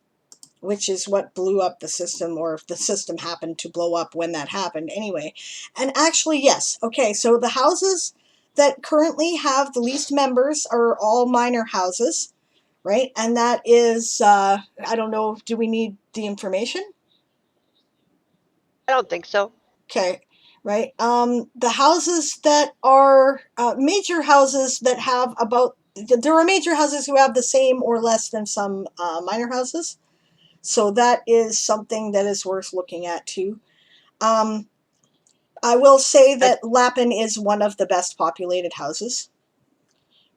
which is what blew up the system, or if the system happened to blow up when that happened anyway. And actually, yes. Okay, so the houses that currently have the least members are all minor houses, right? And that is, I don't know, do we need the information? I don't think so. Okay, right. The houses that are major houses that have about, there are major houses who have the same or less than some minor houses. So that is something that is worth looking at too. I will say that Lappin is one of the best populated houses,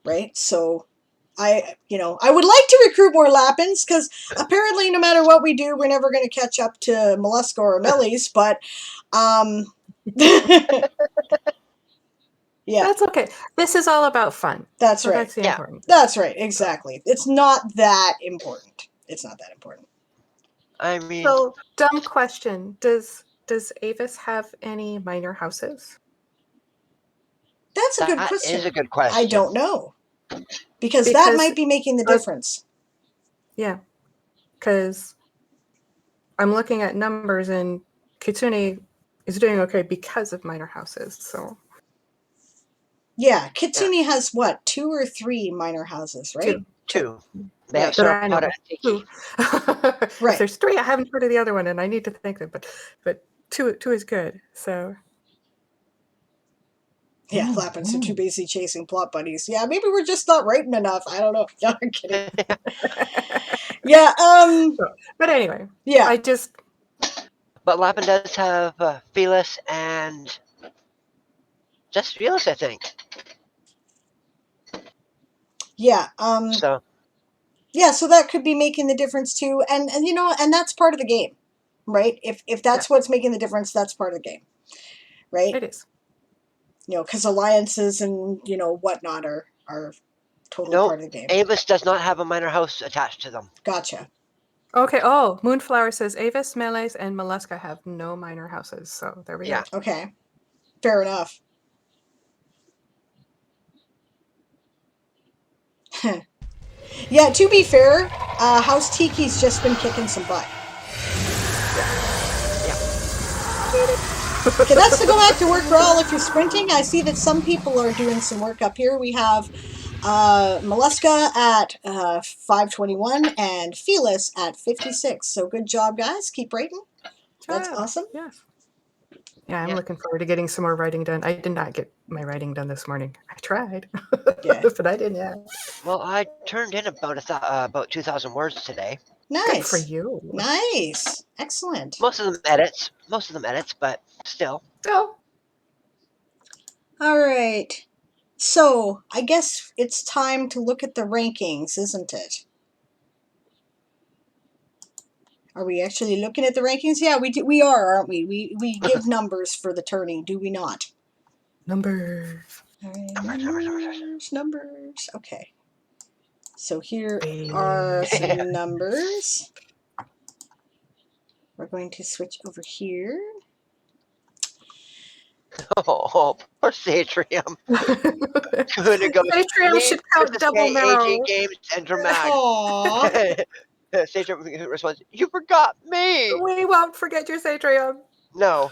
right? So I would like to recruit more Lappins because apparently no matter what we do, we're never going to catch up to Mollusca or Melis, but yeah. That's okay. This is all about fun. That's so right. That's the important. That's right. Exactly. It's not that important. It's not that important. I mean, So, dumb question. Does Avis have any minor houses? That's a good question. That is a good question. I don't know. Because that might be making the difference. Yeah. Because I'm looking at numbers and Kitsune is doing okay because of minor houses. So yeah, Kitsune has what, 2 or 3 minor houses, right? Two. They have Right. Right. If there's 3, I haven't heard of the other one, and I need to think of it. But two is good. So Yeah, Lappin's too busy chasing plot buddies. Yeah, maybe we're just not writing enough. I don't know. No, I'm kidding. Yeah, But anyway, yeah. I just But Lappin does have Felis and just Felis, I think. Yeah, So yeah, so that could be making the difference too. And you know, and that's part of the game, right? If that's what's making the difference, that's part of the game, right? it is. You know, because alliances and, you know, whatnot are totally no, part of the game. Avis does not have a minor house attached to them. Gotcha. Okay. Oh, Moonflower says Avis, Melees, and Mollusca have no minor houses. So there we Yeah. go. Okay. Fair enough. Yeah, to be fair, House Tiki's just been kicking some butt. Okay, that's to go back to work for all if you're sprinting. I see that some people are doing some work up here. We have Mollusca at 521 and Felis at 56. So good job, guys. Keep writing. That's awesome. Yes. Yeah, I'm Yeah. looking forward to getting some more writing done. I did not get my writing done this morning. I tried, Yeah. but I didn't yet. Well, I turned in about 2,000 words today. Nice. Good for you. Nice. Excellent. Most of them edits. But still. So, All right. So, I guess it's time to look at the rankings, isn't it? Are we actually looking at the rankings? Yeah, we are, aren't we? We give numbers for the tourney, do we not? numbers. All right, numbers. Okay. So here are some numbers. We're going to switch over here. Oh, poor Satrium. Atrium should count double now. AG Games and Dramag. Aww. Satrium responds, "You forgot me." We won't forget your Satrium. No.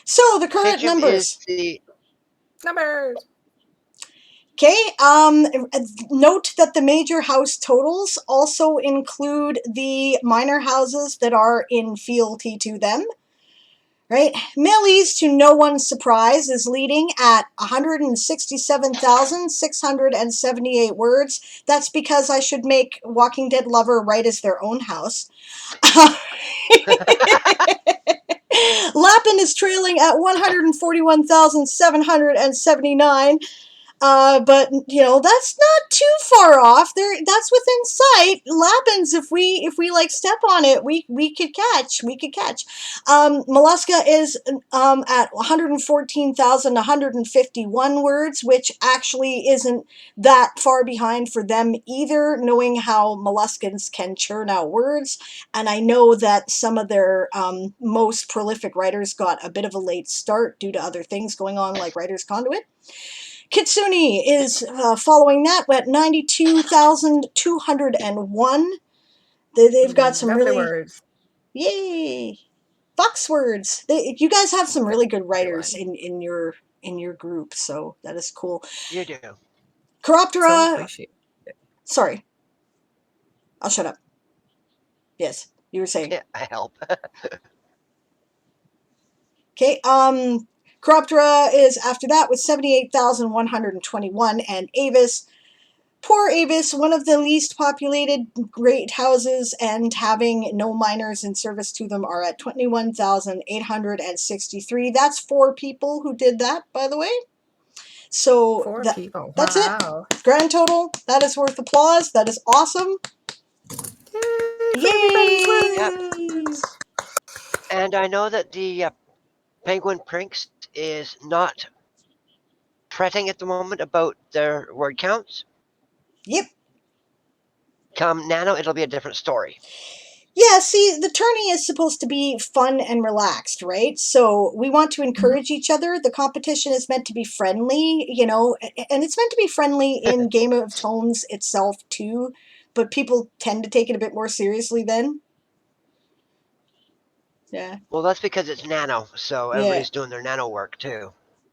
So the current Satrium numbers. is the Numbers. Okay, note that the major house totals also include the minor houses that are in fealty to them. Right? Melees, to no one's surprise, is leading at 167,678 words. That's because I should make Walking Dead Lover write as their own house. Lappin is trailing at 141,779. But you know, that's not too far off. That's within sight. Lappin's, if we like step on it, we could catch. Mollusca is at 114,151 words, which actually isn't that far behind for them either, knowing how molluscans can churn out words. And I know that some of their most prolific writers got a bit of a late start due to other things going on, like Writer's Conduit. Kitsune is following that at 92,201. They've got some Lovely really words. Yay! Fox words. You guys have some really good writers in your group, so that is cool. You do. So Chiroptera. appreciate it. Sorry. I'll shut up. Yes, you were saying. Yeah, I help. Okay, Chiroptera is after that with 78,121, and Avis, poor Avis, one of the least populated great houses and having no miners in service to them, are at 21,863. That's 4 people who did that, by the way. So 4 people. That's Wow. it. Grand total. That is worth applause. That is awesome. Yay! And I know that the Penguin Prinks is not fretting at the moment about their word counts. Yep. Come Nano, it'll be a different story. Yeah, see, the tourney is supposed to be fun and relaxed, right? So we want to encourage each other. The competition is meant to be friendly, you know, and it's meant to be friendly in Game of Tones itself too, but people tend to take it a bit more seriously then. Yeah. Well, that's because it's Nano, so everybody's doing their Nano work too.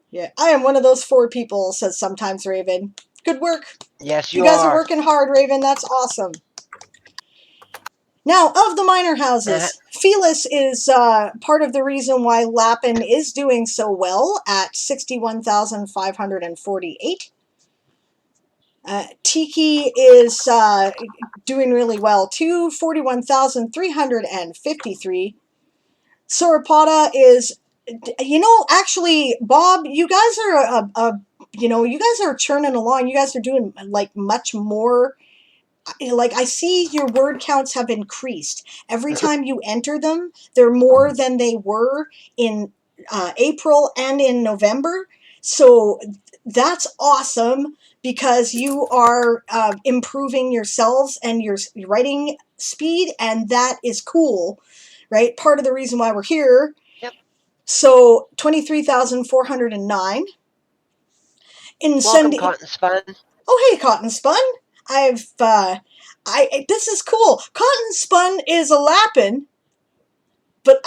Yeah, I am one of those 4 people, says Sometimes Raven. Good work. Yes, You guys are working hard, Raven. That's awesome. Now, of the minor houses, Felis is part of the reason why Lapin is doing so well at 61,548. Tiki is doing really well too, 41,353. Sauropoda is, actually, Bob, you guys are you guys are churning along. You guys are doing like much more. Like, I see your word counts have increased. Every time you enter them, they're more than they were in April and in November. So that's awesome because you are improving yourselves and your writing speed, and that is cool, right? Part of the reason why we're here. Yep. So 23,409. Welcome, Cotton Spun. Oh, hey, Cotton Spun. This is cool. Cotton Spun is a Lapin, but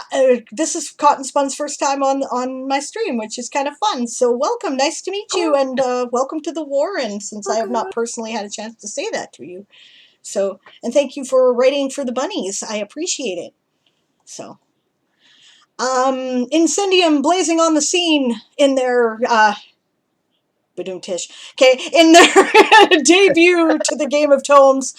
this is Cotton Spun's first time on my stream, which is kind of fun. So welcome, nice to meet you, and welcome to the Warren, since I have not personally had a chance to say that to you. So, and thank you for writing for the bunnies. I appreciate it. So, Incendium blazing on the scene in their Badum-tish. Okay, in their debut to the Game of Tomes.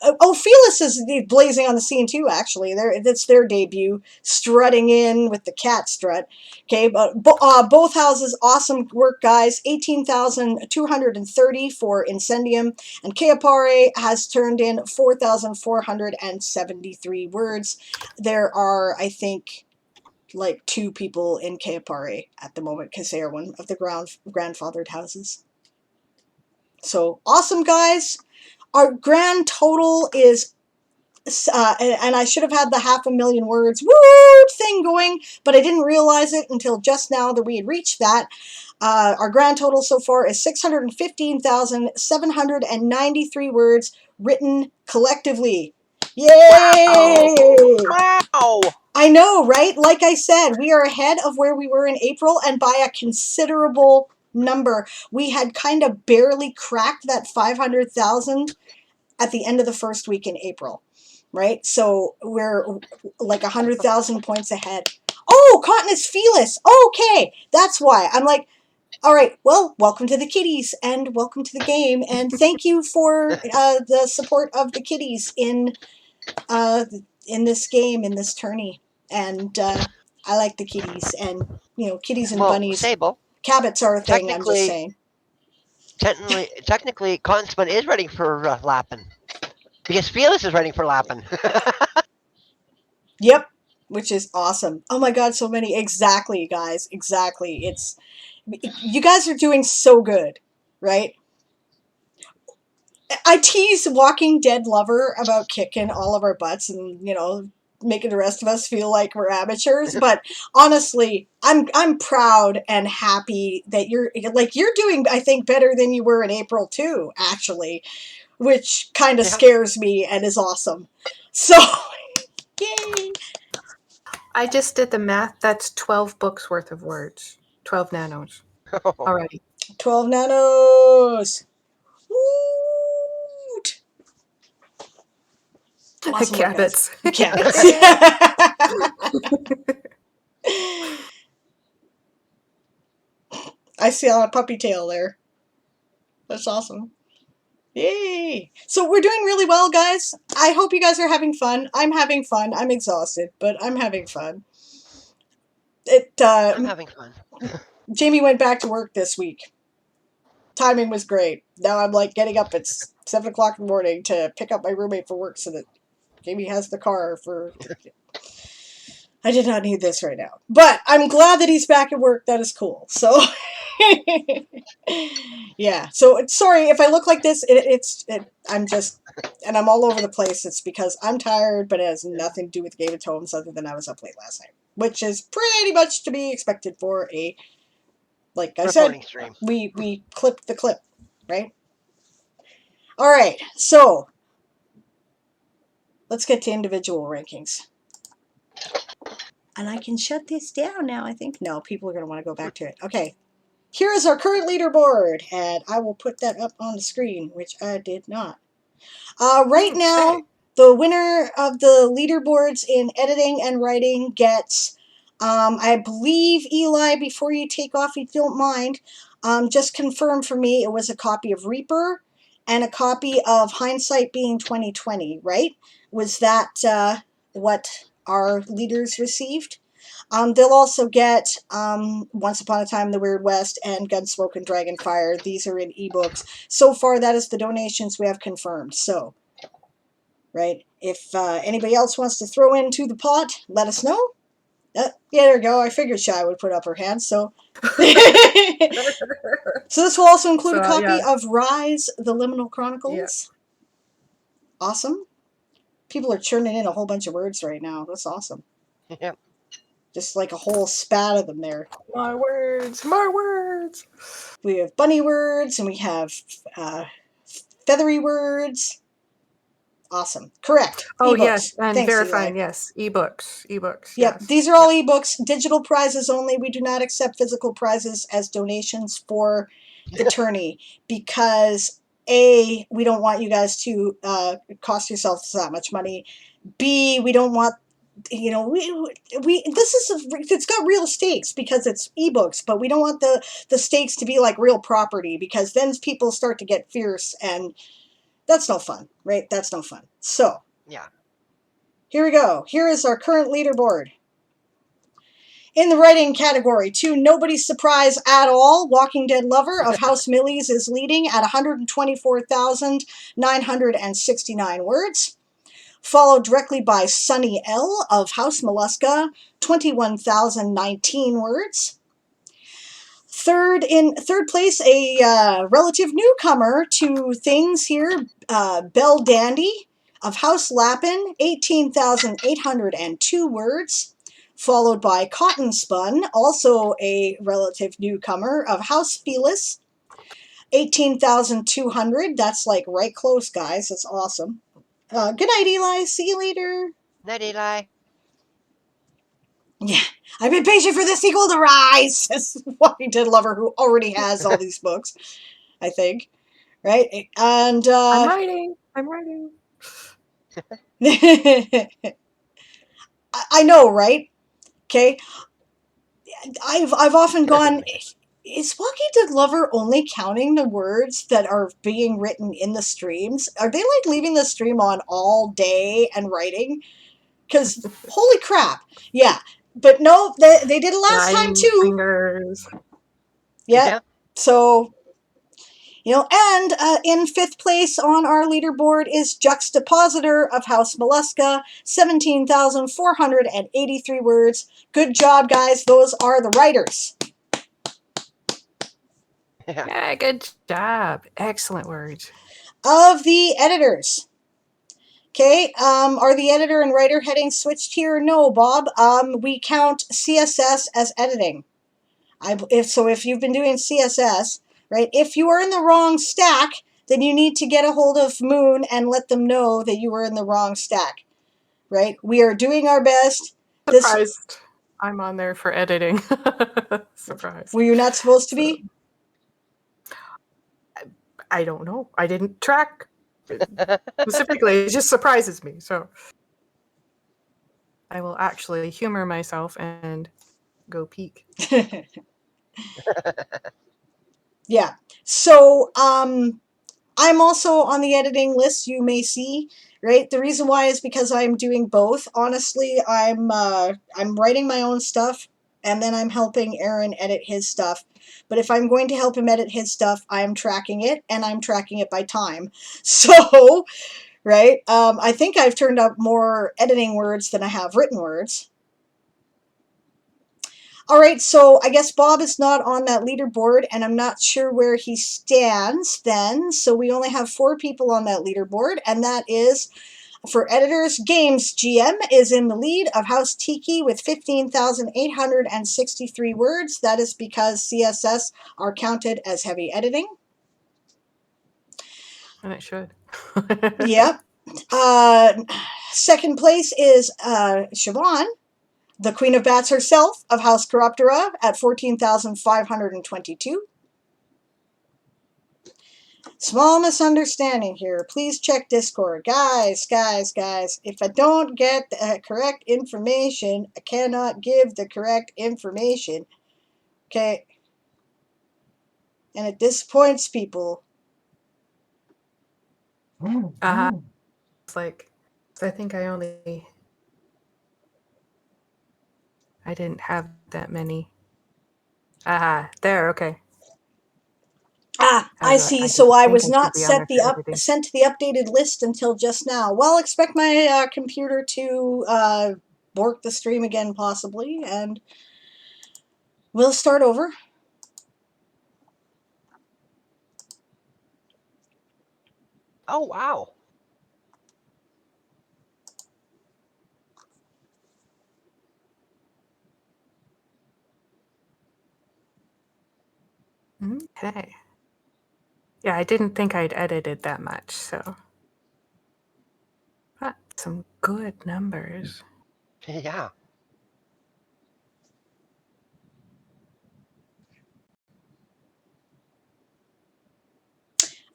Felis is blazing on the scene too, actually. That's their debut, strutting in with the cat strut. Okay, but both houses, awesome work, guys. 18,230 for Incendium, and Keapare has turned in 4,473 words. There are, I think, like 2 people in Keapare at the moment because they are one of the grandfathered houses. So awesome, guys. Our grand total is, and I should have had the 500,000 words woo thing going, but I didn't realize it until just now that we had reached that. Our grand total so far is 615,793 words written collectively. Yay! Wow! I know, right? Like I said, we are ahead of where we were in April, and by a considerable number. We had kind of barely cracked that 500,000 at the end of the first week in April, right? So we're like 100,000 points ahead. Oh, Cotton is Felis. Okay, that's why. I'm like, all right, well, welcome to the kiddies, and welcome to the game, and thank you for the support of the kiddies in this game, in this tourney. And I like the kitties, and kitties and bunnies. Sable, Cabots are a thing. I'm just saying. Technically, Cotton Spun is writing for Lapin, because Felis is writing for Lapin. Yep, which is awesome. Oh my God, so many. Exactly, guys. Exactly. You guys are doing so good, right? I tease Walking Dead Lover about kicking all of our butts and, making the rest of us feel like we're amateurs, but honestly, I'm proud and happy that you're doing, I think, better than you were in April too, actually, which kind of scares me and is awesome. So, yay! I just did the math. That's 12 books worth of words. 12 nanos. Alrighty. 12 nanos. Woot! Awesome, Cabots. Cabots. I see a puppy tail there. That's awesome. Yay! So we're doing really well, guys. I hope you guys are having fun. I'm having fun. I'm exhausted, but I'm having fun. I'm having fun. Jamie went back to work this week. Timing was great. Now I'm like getting up at 7 o'clock in the morning to pick up my roommate for work so that Jamie has the car for... I did not need this right now. But I'm glad that he's back at work. That is cool. So, yeah. So, sorry if I look like this. I'm just... And I'm all over the place. It's because I'm tired, but it has nothing to do with Game of Tomes other than I was up late last night. Which is pretty much to be expected for a... Like I said, we clipped the clip, right? All right, so let's get to individual rankings. And I can shut this down now, I think. No, people are going to want to go back to it. Okay, here is our current leaderboard, and I will put that up on the screen, which I did not. Right now, The winner of the leaderboards in editing and writing gets, I believe, Eli, before you take off, if you don't mind, just confirm for me it was a copy of Reaper and a copy of Hindsight Being 2020, right? Was that what our leaders received? They'll also get Once Upon a Time in the Weird West and Gunsmoke and Dragonfire. These are in ebooks. So far, that is the donations we have confirmed. So, right, if anybody else wants to throw into the pot, let us know. Yeah, there we go. I figured Shy would put up her hand. So, so this will also include a copy of Rise: The Liminal Chronicles. Yeah. Awesome. People are churning in a whole bunch of words right now. That's awesome. Yeah. Just like a whole spat of them there. More words, more words. We have bunny words and we have feathery words. Awesome. Correct. Oh, ebooks. yes. And Thanks, verifying, Eli. yes. Ebooks. Yep. Yes. These are all ebooks. Digital prizes only. We do not accept physical prizes as donations for the tourney because A, we don't want you guys to cost yourselves that much money. B, we don't want, you know, it's got real stakes because it's ebooks, but we don't want the stakes to be like real property because then people start to get fierce and that's no fun, right? That's no fun. So, yeah. Here we go. Here is our current leaderboard. In the writing category, to nobody's surprise at all, Walking Dead Lover of House Millies is leading at 124,969 words. Followed directly by Sunny L of House Mollusca, 21,019 words. Third place, a relative newcomer to things here, Belle Dandy of House Lappin, 18,802 words. Followed by Cotton Spun, also a relative newcomer of House Felis, 18,200. That's like right close, guys. That's awesome. Good night, Eli. See you later. Night, Eli. Yeah, I've been patient for the sequel to Rise, says Walking Dead Lover, who already has all these books, I think. Right? And I'm writing. I know, right? Okay. I've often gone, is Walking Dead Lover only counting the words that are being written in the streams? Are they like leaving the stream on all day and writing? Because holy crap. Yeah. But no, they did it last time too. Fingers. Yeah. So, you know, and in fifth place on our leaderboard is Juxtapositor of House Mollusca, 17,483 words. Good job, guys. Those are the writers. Yeah, good job. Excellent words. Of the editors. Okay, are the editor and writer headings switched here? No, Bob. We count CSS as editing. If you've been doing CSS, right, if you are in the wrong stack, then you need to get a hold of Moon and let them know that you were in the wrong stack, right? We are doing our best. Surprised I'm on there for editing. Surprised. Were you not supposed to be? I don't know. I didn't track specifically. It just surprises me. So I will actually humor myself and go peek. Yeah. So I'm also on the editing list, you may see, right? The reason why is because I'm doing both. Honestly, I'm writing my own stuff and then I'm helping Aaron edit his stuff. But if I'm going to help him edit his stuff, I'm tracking it and I'm tracking it by time. So, right? I think I've turned up more editing words than I have written words. All right, so I guess Bob is not on that leaderboard, and I'm not sure where he stands then. So we only have 4 people on that leaderboard, and that is, for editors, Games GM is in the lead of House Tiki with 15,863 words. That is because CSS are counted as heavy editing. And it should. Yep. Second place is Siobhan, the Queen of Bats herself of House Corruptora at 14,522. Small misunderstanding here. Please check Discord. Guys. If I don't get the correct information, I cannot give the correct information. Okay? And it disappoints people. It's like, I think I didn't have that many. There, okay. I see. So I was not sent the updated list until just now. Well, expect my computer to bork the stream again, possibly, and we'll start over. Oh, wow. Okay. Yeah, I didn't think I'd edited that much, so. Some good numbers. Yeah.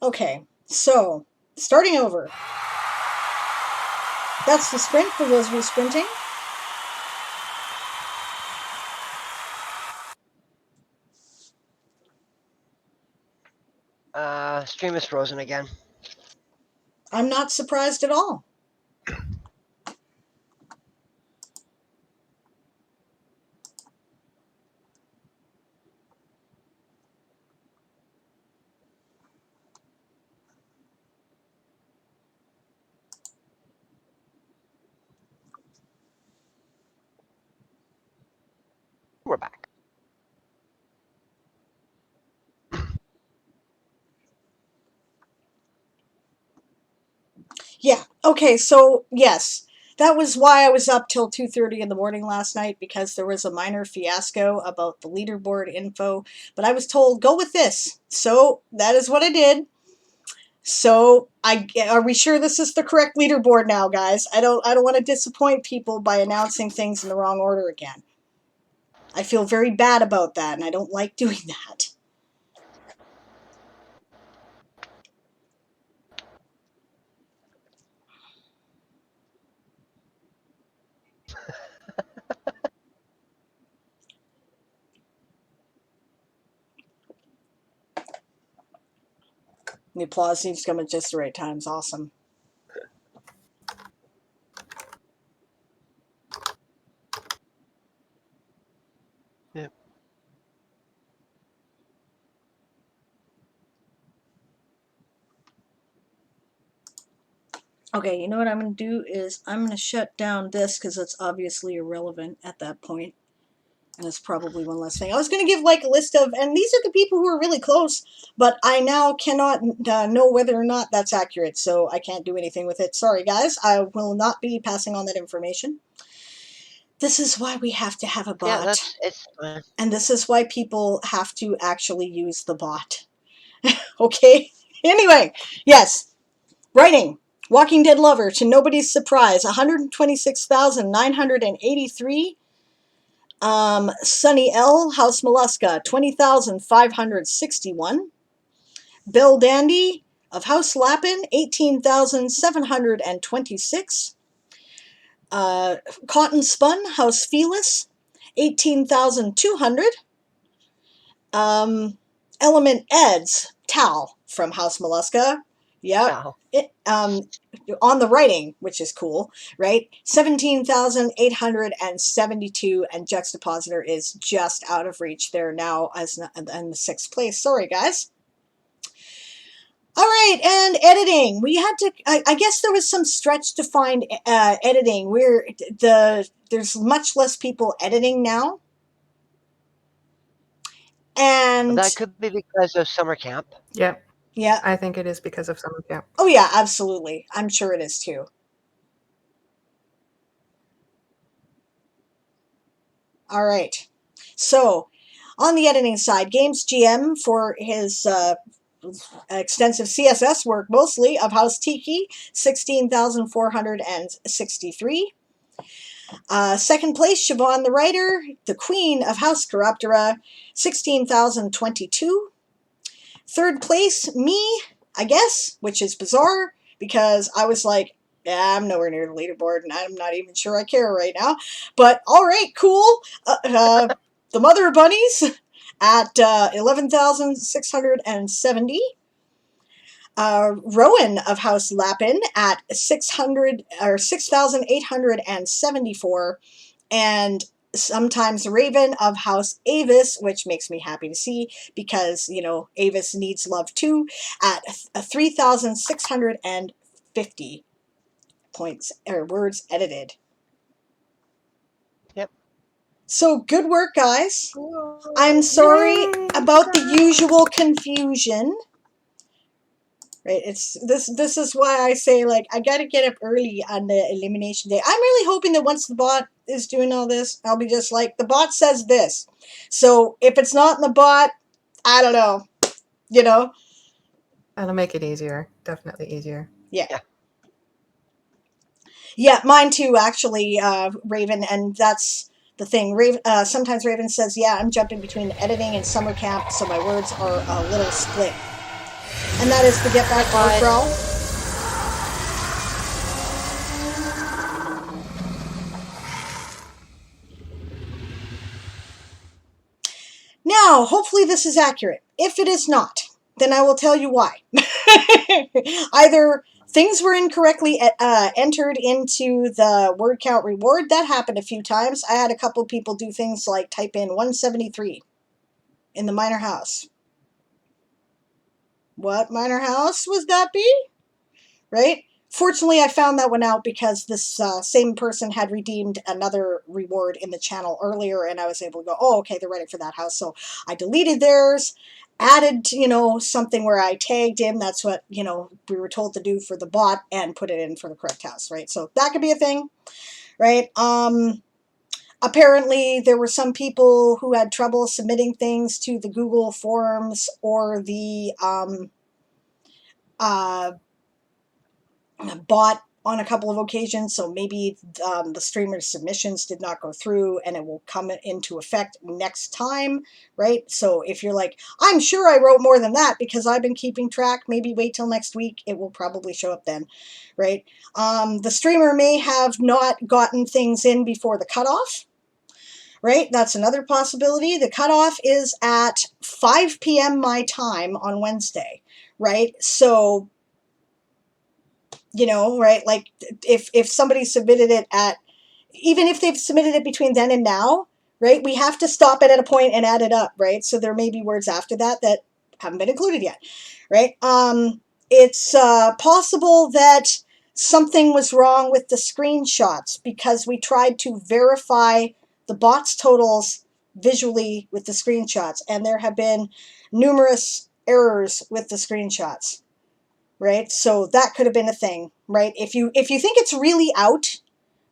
Okay, so starting over. That's the sprint for those of you sprinting. Stream is frozen again. I'm not surprised at all. We're back. Yeah, okay, so yes, that was why I was up till 2:30 in the morning last night, because there was a minor fiasco about the leaderboard info, but I was told, go with this. So that is what I did. So are we sure this is the correct leaderboard now, guys? I don't want to disappoint people by announcing things in the wrong order again. I feel very bad about that, and I don't like doing that. The applause seems to come at just the right time. It's awesome. Yep. Okay, you know what I'm going to do is I'm going to shut down this because it's obviously irrelevant at that point. And it's probably one less thing. I was going to give like a list of, and these are the people who are really close, but I now cannot know whether or not that's accurate, so I can't do anything with it. Sorry, guys. I will not be passing on that information. This is why we have to have a bot. Yeah, it's fine. And this is why people have to actually use the bot. Okay? Anyway, yes. Writing. Walking Dead Lover, to nobody's surprise, 126,983. Sunny L, House Mollusca, 20,561. Bill Dandy of House Lappin, 18,726. Cotton Spun, House Felis, 18,200. Element Eds, Tal from House Mollusca. Yep. Wow. On the writing, which is cool, right? 17,872, and Juxtapositor is just out of reach. They're now in the 6th place. Sorry, guys. All right, and editing. We had to. I guess there was some stretch to find editing. There's much less people editing now, and That could be because of SummerCamp. Yep. Yeah. I think it is because of SummerCamp. Oh, yeah, absolutely. I'm sure it is, too. All right. So, on the editing side, Games GM for his extensive CSS work, mostly, of House Tiki, 16,463. Second place, Siobhan the Writer, the Queen of House Corruptora, 16,022. Third place, me, I guess, which is bizarre because I was like, yeah, I'm nowhere near the leaderboard and I'm not even sure I care right now. But all right, cool. The Mother of Bunnies at 11,670. Rowan of House Lapin at 6,874, and sometimes Raven of House Avis, which makes me happy to see because Avis needs love too, at 3,650 points or words edited. Yep. So good work, guys. I'm sorry about the usual confusion. Right, it's this is why I say, like, I gotta get up early on the elimination day. I'm really hoping that once the bot is doing all this, I'll be just like, the bot says this. So if it's not in the bot, I don't know. That'll make it easier. Definitely easier. Yeah. Yeah, mine too, actually, Raven, and that's the thing. Sometimes Raven says, yeah, I'm jumping between editing and SummerCamp, so my words are a little split. And that is the Get Back Bark Growl. Now, hopefully this is accurate. If it is not, then I will tell you why. Either things were incorrectly entered into the word count reward. That happened a few times. I had a couple people do things like type in 173 in the minor house. What minor house would that be? Right? Fortunately, I found that one out because this same person had redeemed another reward in the channel earlier, and I was able to go, oh, okay, they're ready for that house. So I deleted theirs, added, something where I tagged him. That's what, we were told to do for the bot, and put it in for the correct house, right? So that could be a thing, right? Apparently, there were some people who had trouble submitting things to the Google Forms or the bot on a couple of occasions, so maybe the streamer's submissions did not go through, and it will come into effect next time, right? So if you're like, I'm sure I wrote more than that because I've been keeping track, maybe wait till next week, it will probably show up then, right? The streamer may have not gotten things in before the cutoff, right? That's another possibility. The cutoff is at 5 p.m. my time on Wednesday, right? So right, like if somebody submitted it even if they've submitted it between then and now, right, we have to stop it at a point and add it up, right? So there may be words after that haven't been included yet, right? It's possible that something was wrong with the screenshots because we tried to verify the bot's totals visually with the screenshots, and there have been numerous errors with the screenshots. Right? So that could have been a thing, right? If you think it's really out,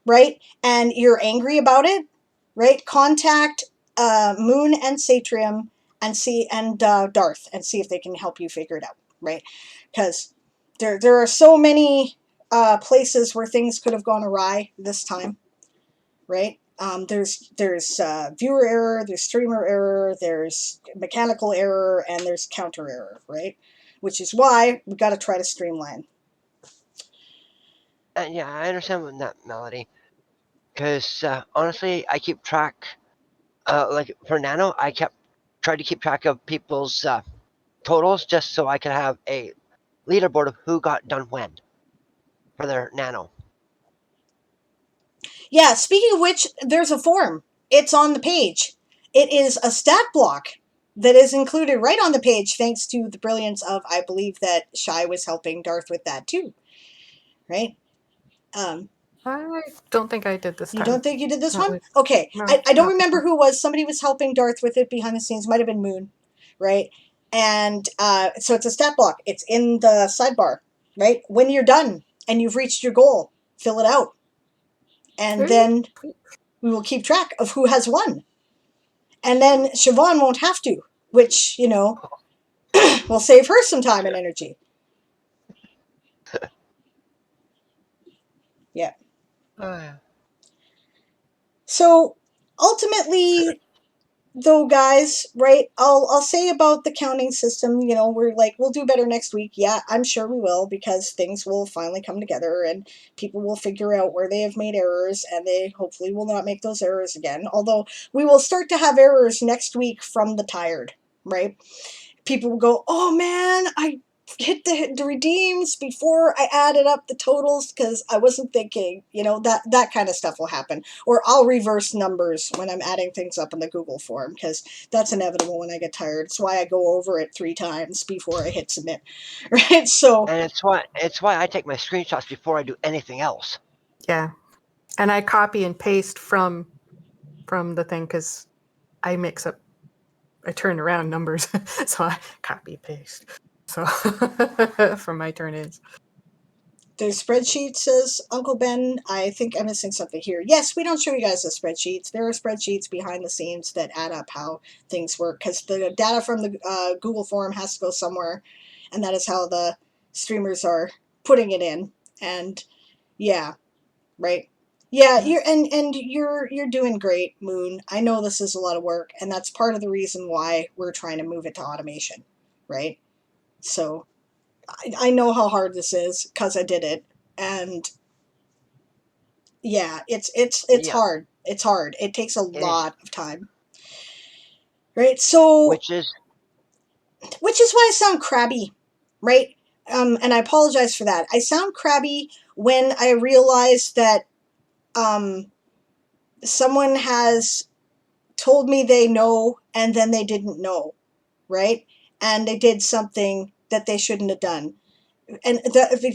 right, and you're angry about it, right, contact Moon and Satrium and Darth and see if they can help you figure it out, right? Because there are so many places where things could have gone awry this time, right? There's viewer error, there's streamer error, there's mechanical error, and there's counter error, right? Which is why we got to try to streamline. Yeah, I understand that, Melody. Because honestly, I keep track. Like for Nano, I tried to keep track of people's totals just so I could have a leaderboard of who got done when for their Nano. Yeah, speaking of which, there's a form. It's on the page. It is a stat block that is included right on the page, thanks to the brilliance of, I believe that Shy was helping Darth with that too, right? I don't think I did this time. You don't think you did this Not one? with- Okay, no, I don't not remember this who it was. Somebody was helping Darth with it behind the scenes. Might have been Moon, right? And so it's a stat block. It's in the sidebar, right? When you're done and you've reached your goal, fill it out. And then we will keep track of who has won. And then Siobhan won't have to, which, will save her some time and energy. Yeah. So ultimately, though, guys, right? I'll say about the counting system, we're like, we'll do better next week. Yeah, I'm sure we will, because things will finally come together and people will figure out where they have made errors, and they hopefully will not make those errors again. Although we will start to have errors next week from the tired, right? People will go, oh man, I hit the redeems before I added up the totals because I wasn't thinking, that kind of stuff will happen. Or I'll reverse numbers when I'm adding things up in the Google form, because that's inevitable when I get tired. It's why I go over it 3 times before I hit submit, right? So, And it's why I take my screenshots before I do anything else. Yeah. And I copy and paste from the thing because I turn around numbers. So I copy paste. So for my turn-ins. the spreadsheet, says Uncle Ben. I think I'm missing something here. Yes, we don't show you guys the spreadsheets. There are spreadsheets behind the scenes that add up how things work, because the data from the Google form has to go somewhere, and that is how the streamers are putting it in. And yeah, right. Yeah, you're doing great, Moon. I know this is a lot of work, and that's part of the reason why we're trying to move it to automation, right? So I know how hard this is because I did it, and yeah, it's Yeah. hard. It's hard. It takes a It is. lot of time, right? So, Which is why I sound crabby, right? And I apologize for that. I sound crabby when I realize that someone has told me they know and then they didn't know, right? And they did something that they shouldn't have done. And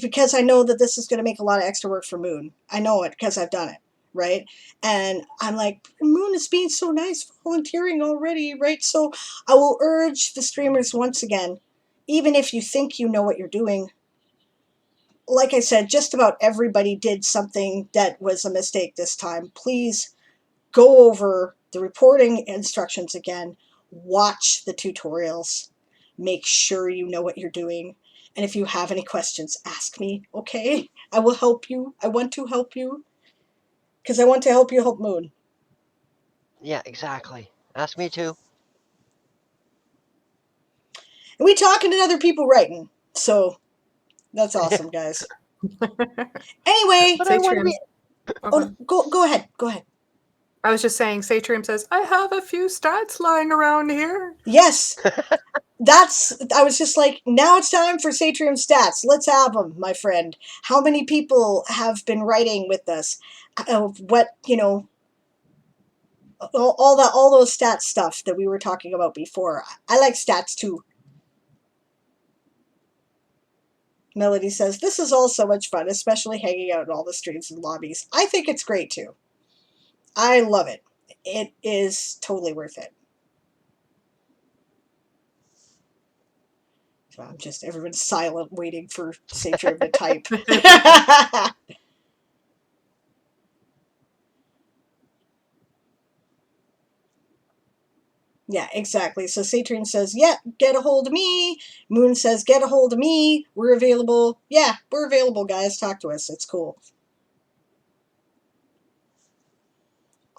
because I know that this is going to make a lot of extra work for Moon. I know it because I've done it, right? And I'm like, Moon is being so nice, volunteering already, right? So I will urge the streamers once again, even if you think you know what you're doing, like I said, just about everybody did something that was a mistake this time. Please go over the reporting instructions again, watch the tutorials, make sure you know what you're doing. And if you have any questions, ask me, okay? I will help you. I want to help you because I want to help you help Moon. yeah, exactly. Ask me too. And we talking to other people writing. So that's awesome, guys. Anyway, But I want to Satrium. be. go ahead. Go ahead. I was just saying, Satrium says, I have a few stats lying around here. Yes. I was just like, now it's time for Satrium stats. Let's have them, my friend. How many people have been writing with us? What, all those stats stuff that we were talking about before. I like stats too. Melody says, this is all so much fun, especially hanging out in all the streams and lobbies. I think it's great too. I love it. It is totally worth it. So everyone's silent, waiting for Satrium to type. Yeah, exactly. So Satrium says, yeah, get a hold of me. Moon says, get a hold of me. We're available. Yeah, we're available, guys. Talk to us. It's cool.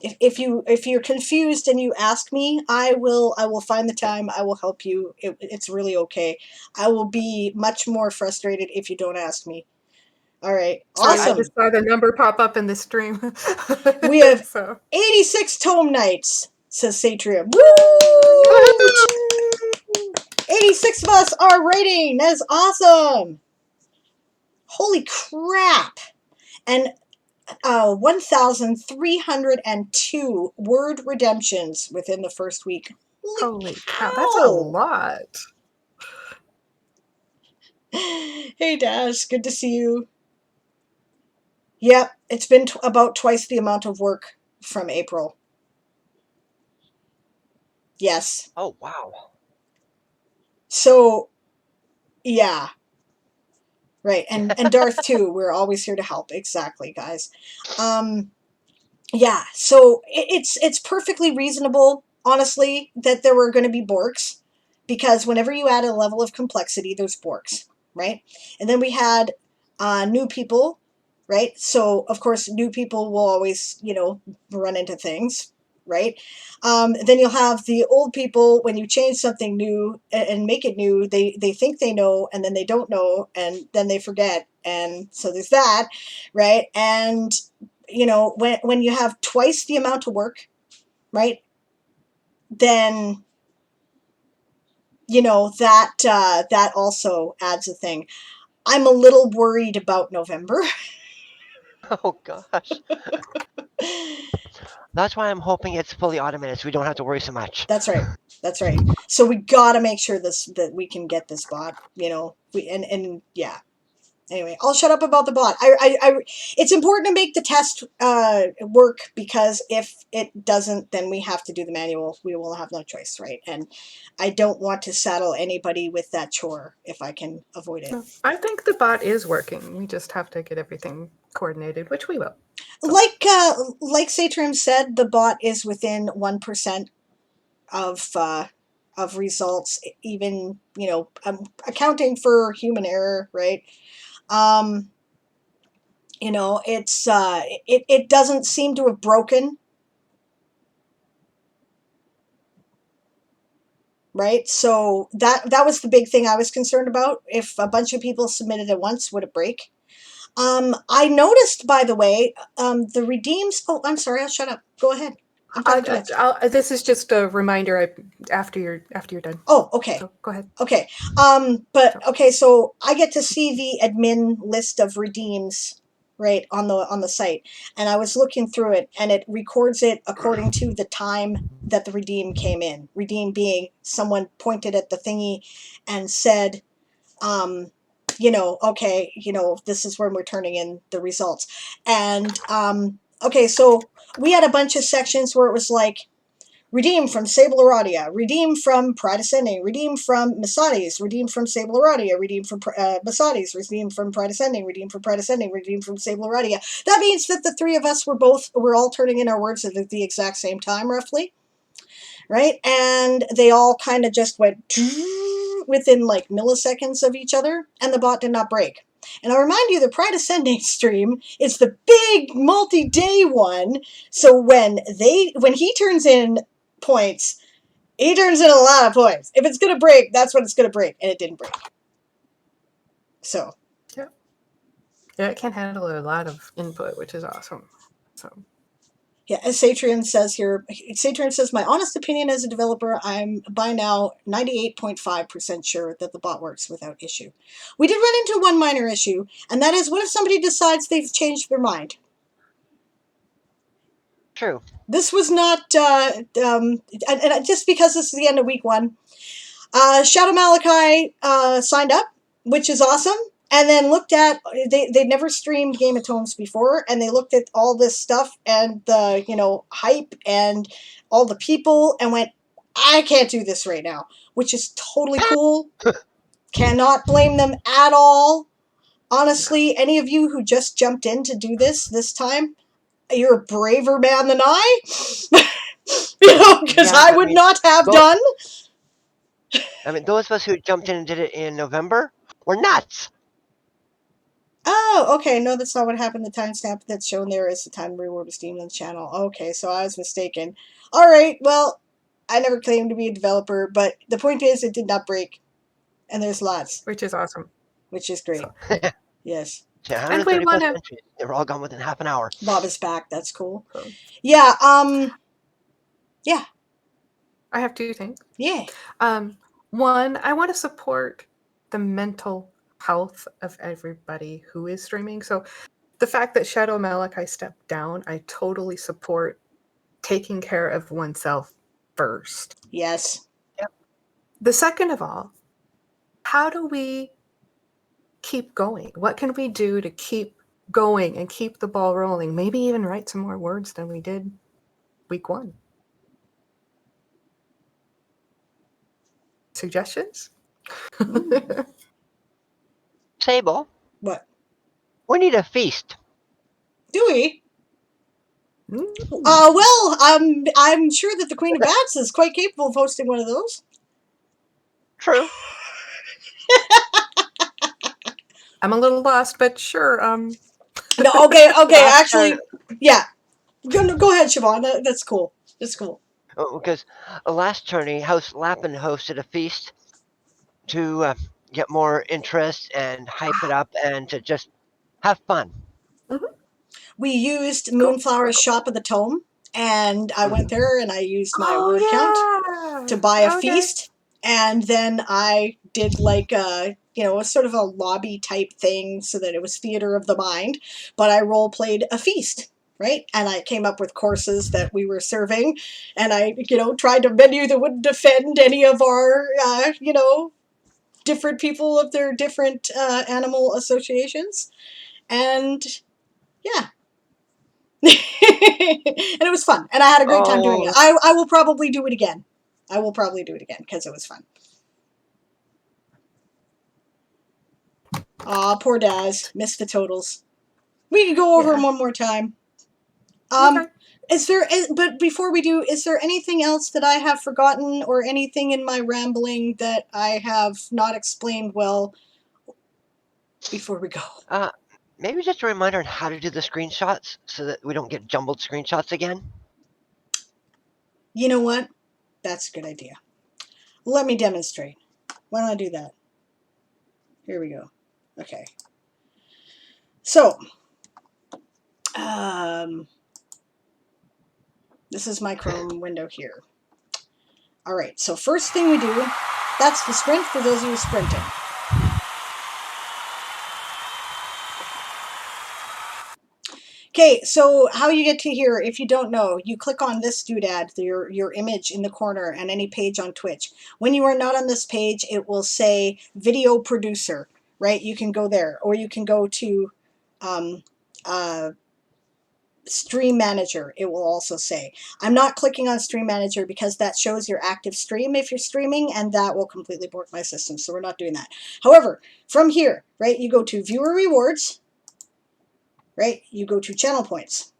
If you're confused and you ask me, I will find the time. I will help you. It's really okay. I will be much more frustrated if you don't ask me. All right, Sorry, awesome. I just saw the number pop up in the stream. We have so. 86 tome nights, says Satrium. Woo! 86 of us are writing. That is awesome. Holy crap. And 1,302 word redemptions within the first week. Holy cow, that's a lot. Hey, Dash, good to see you. Yep, it's been about twice the amount of work from April. Yes. Oh, wow. So, yeah. Right, and Darth too. We're always here to help. Exactly, guys. Yeah. So it's perfectly reasonable, honestly, that there were going to be borks, because whenever you add a level of complexity, there's borks, right? And then we had new people, right? So of course, new people will always, run into things. right? Then you'll have the old people, when you change something new and make it new, they think they know, and then they don't know, and then they forget. And so there's that, right? And, you know, when you have twice the amount of work, right, then, you know, that also adds a thing. I'm a little worried about November. Oh gosh. That's why I'm hoping it's fully automated so we don't have to worry so much. That's right. That's right. So we got to make sure that we can get this bot, you know, and yeah. Anyway, I'll shut up about the bot. It's important to make the test work, because if it doesn't, then we have to do the manual. We will have no choice, right? And I don't want to saddle anybody with that chore if I can avoid it. No, I think the bot is working. We just have to get everything coordinated, which we will. Like Satrim said, the bot is within 1% of results, even, you know, accounting for human error, right? You know, it doesn't seem to have broken, right? So that was the big thing I was concerned about. If a bunch of people submitted at once, would it break? I noticed, by the way, the redeems. Oh, I'm sorry. I'll shut up. Go ahead. I'm talking too much. This is just a reminder. After you're done. Oh, okay. So go ahead. Okay. But okay. So I get to see the admin list of redeems, right, on the site, and I was looking through it, and it records it according to the time that the redeem came in. Redeem being someone pointed at the thingy and said, you know, okay, you know, this is when we're turning in the results. And okay, so we had a bunch of sections where it was like, redeem from Sable Aradia, redeem from Pride Ascending, redeem from Masades, redeem from Sable Aradia, redeem from Masades, redeem from Pride Ascending, redeem from Pride Ascending, redeem from Sable Aradia. That means that the three of us were all turning in our words at the exact same time, roughly, right? And they all kind of just went within like milliseconds of each other, and the bot did not break. And I'll remind you, the Pride Ascending stream is the big multi-day one. So when he turns in points, he turns in a lot of points. If it's gonna break, that's when it's gonna break, and it didn't break. So yeah, it can handle a lot of input, which is awesome. So. Yeah, as Satrian says here, Satrian says, my honest opinion as a developer, I'm by now 98.5% sure that the bot works without issue. We did run into one minor issue, and that is, what if somebody decides they've changed their mind? True. This was not, and just because this is the end of week one, Shadow Malachi signed up, which is awesome. And then looked at, they'd never streamed Game of Tomes before, and they looked at all this stuff and the, you know, hype and all the people, and went, I can't do this right now, which is totally cool. Cannot blame them at all. Honestly, any of you who just jumped in to do this time, you're a braver man than I. You know, because Yeah, I would not have done. I mean, those of us who jumped in and did it in November were nuts. Oh, okay. No, that's not what happened. The timestamp that's shown there is the time reward was deemed on the channel. Okay, so I was mistaken. All right, well, I never claimed to be a developer, but the point is it did not break. And there's lots. Which is awesome. Which is great. Yes. Yeah, And we 130 plus wanna- entries. They were all gone within half an hour. Bob is back. That's cool. Cool. Yeah, yeah. I have two things. Yeah. One, I want to support the mental health of everybody who is streaming. So the fact that Shadow Malachi stepped down, I totally support taking care of oneself first. Yes. Yep. The second of all, how do we keep going? What can we do to keep going and keep the ball rolling? Maybe even write some more words than we did week one. Suggestions? Sable, What? we need a feast. Do we? Ooh. Well, I'm sure that the Queen of Bats is quite capable of hosting one of those. True. I'm a little lost, but sure. No, okay. Last Actually, yeah. Go ahead, Siobhan. That's cool. It's cool. Because last tourney, House Lappin hosted a feast to get more interest and hype it up and to just have fun. We used Cool. Moonflower's Shop of the Tome, and I went there and I used my Oh word count yeah. to buy a Okay. feast, and then I did like a sort of a lobby type thing so that it was theater of the mind, but I role played a feast, right? And I came up with courses that we were serving, and I tried a menu that wouldn't offend any of our different people of their different animal associations, and yeah. And it was fun, and I had a great time doing it. I will probably do it again. I will probably do it again because it was fun. Aw, poor Daz. Missed the totals. We can go over them one more time. Okay. But before we do, is there anything else that I have forgotten or anything in my rambling that I have not explained well before we go? Maybe just a reminder on how to do the screenshots so that we don't get jumbled screenshots again. You know what? That's a good idea. Let me demonstrate. Why don't I do that? Here we go. Okay. So, this is my Chrome window here. All right, so first thing we do, that's the sprint for those of you sprinting. Okay, so how you get to here, if you don't know, you click on this doodad, your image in the corner, and any page on Twitch. When you are not on this page, it will say video producer, right? You can go there, or you can go to Stream Manager, it will also say. I'm not clicking on Stream Manager because that shows your active stream if you're streaming, and that will completely bork my system, so we're not doing that. However, from here, right, you go to Viewer Rewards, right, you go to Channel Points.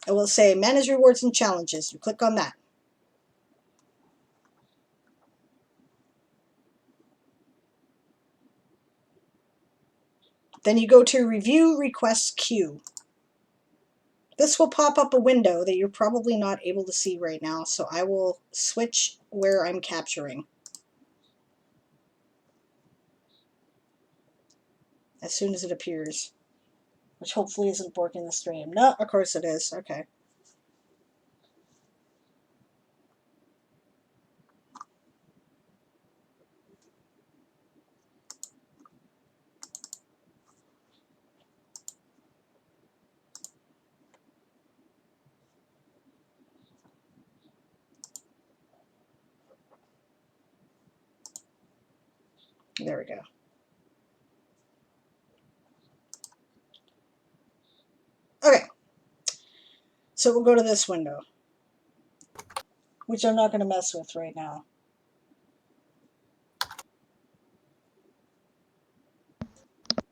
It will say Manage Rewards and Challenges. You click on that. Then you go to Review Requests Queue. This will pop up a window that you're probably not able to see right now, so I will switch where I'm capturing as soon as it appears, which hopefully isn't borking the stream. No, of course it is. Okay. There we go. Okay. So we'll go to this window, which I'm not going to mess with right now.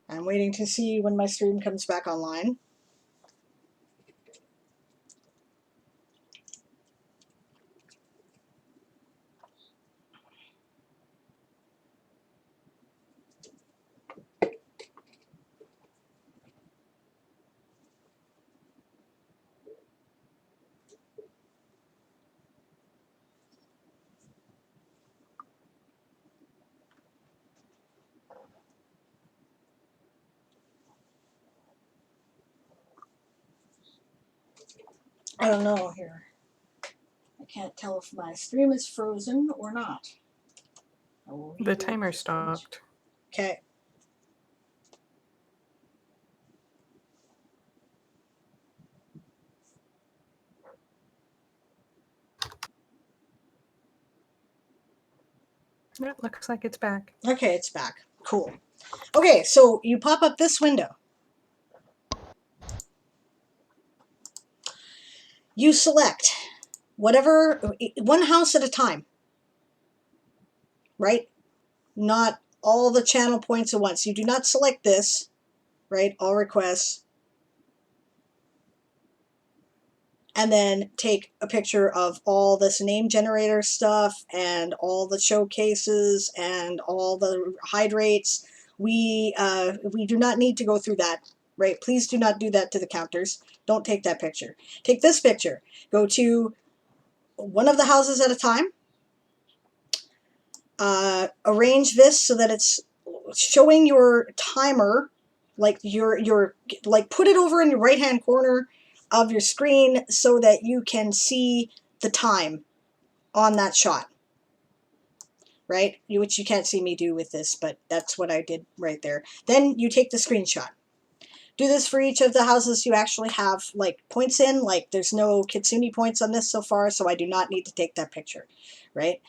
I'm waiting to see when my stream comes back online. I don't know here. I can't tell if my stream is frozen or not. The timer stopped. Okay. It looks like it's back. Okay, it's back. Cool. Okay, so you pop up this window. You select whatever, one house at a time, right? Not all the channel points at once. You do not select this, right? All requests. And then take a picture of all this name generator stuff and all the showcases and all the hydrates. We do not need to go through that right? Please do not do that to the counters. Don't take that picture. Take this picture. Go to one of the houses at a time. Arrange this so that it's showing your timer, like like put it over in your right hand corner of your screen so that you can see the time on that shot, right? Which you can't see me do with this, but that's what I did right there. Then you take the screenshot. Do this for each of the houses you actually have like points in. Like there's no Kitsune points on this so far, so I do not need to take that picture, right?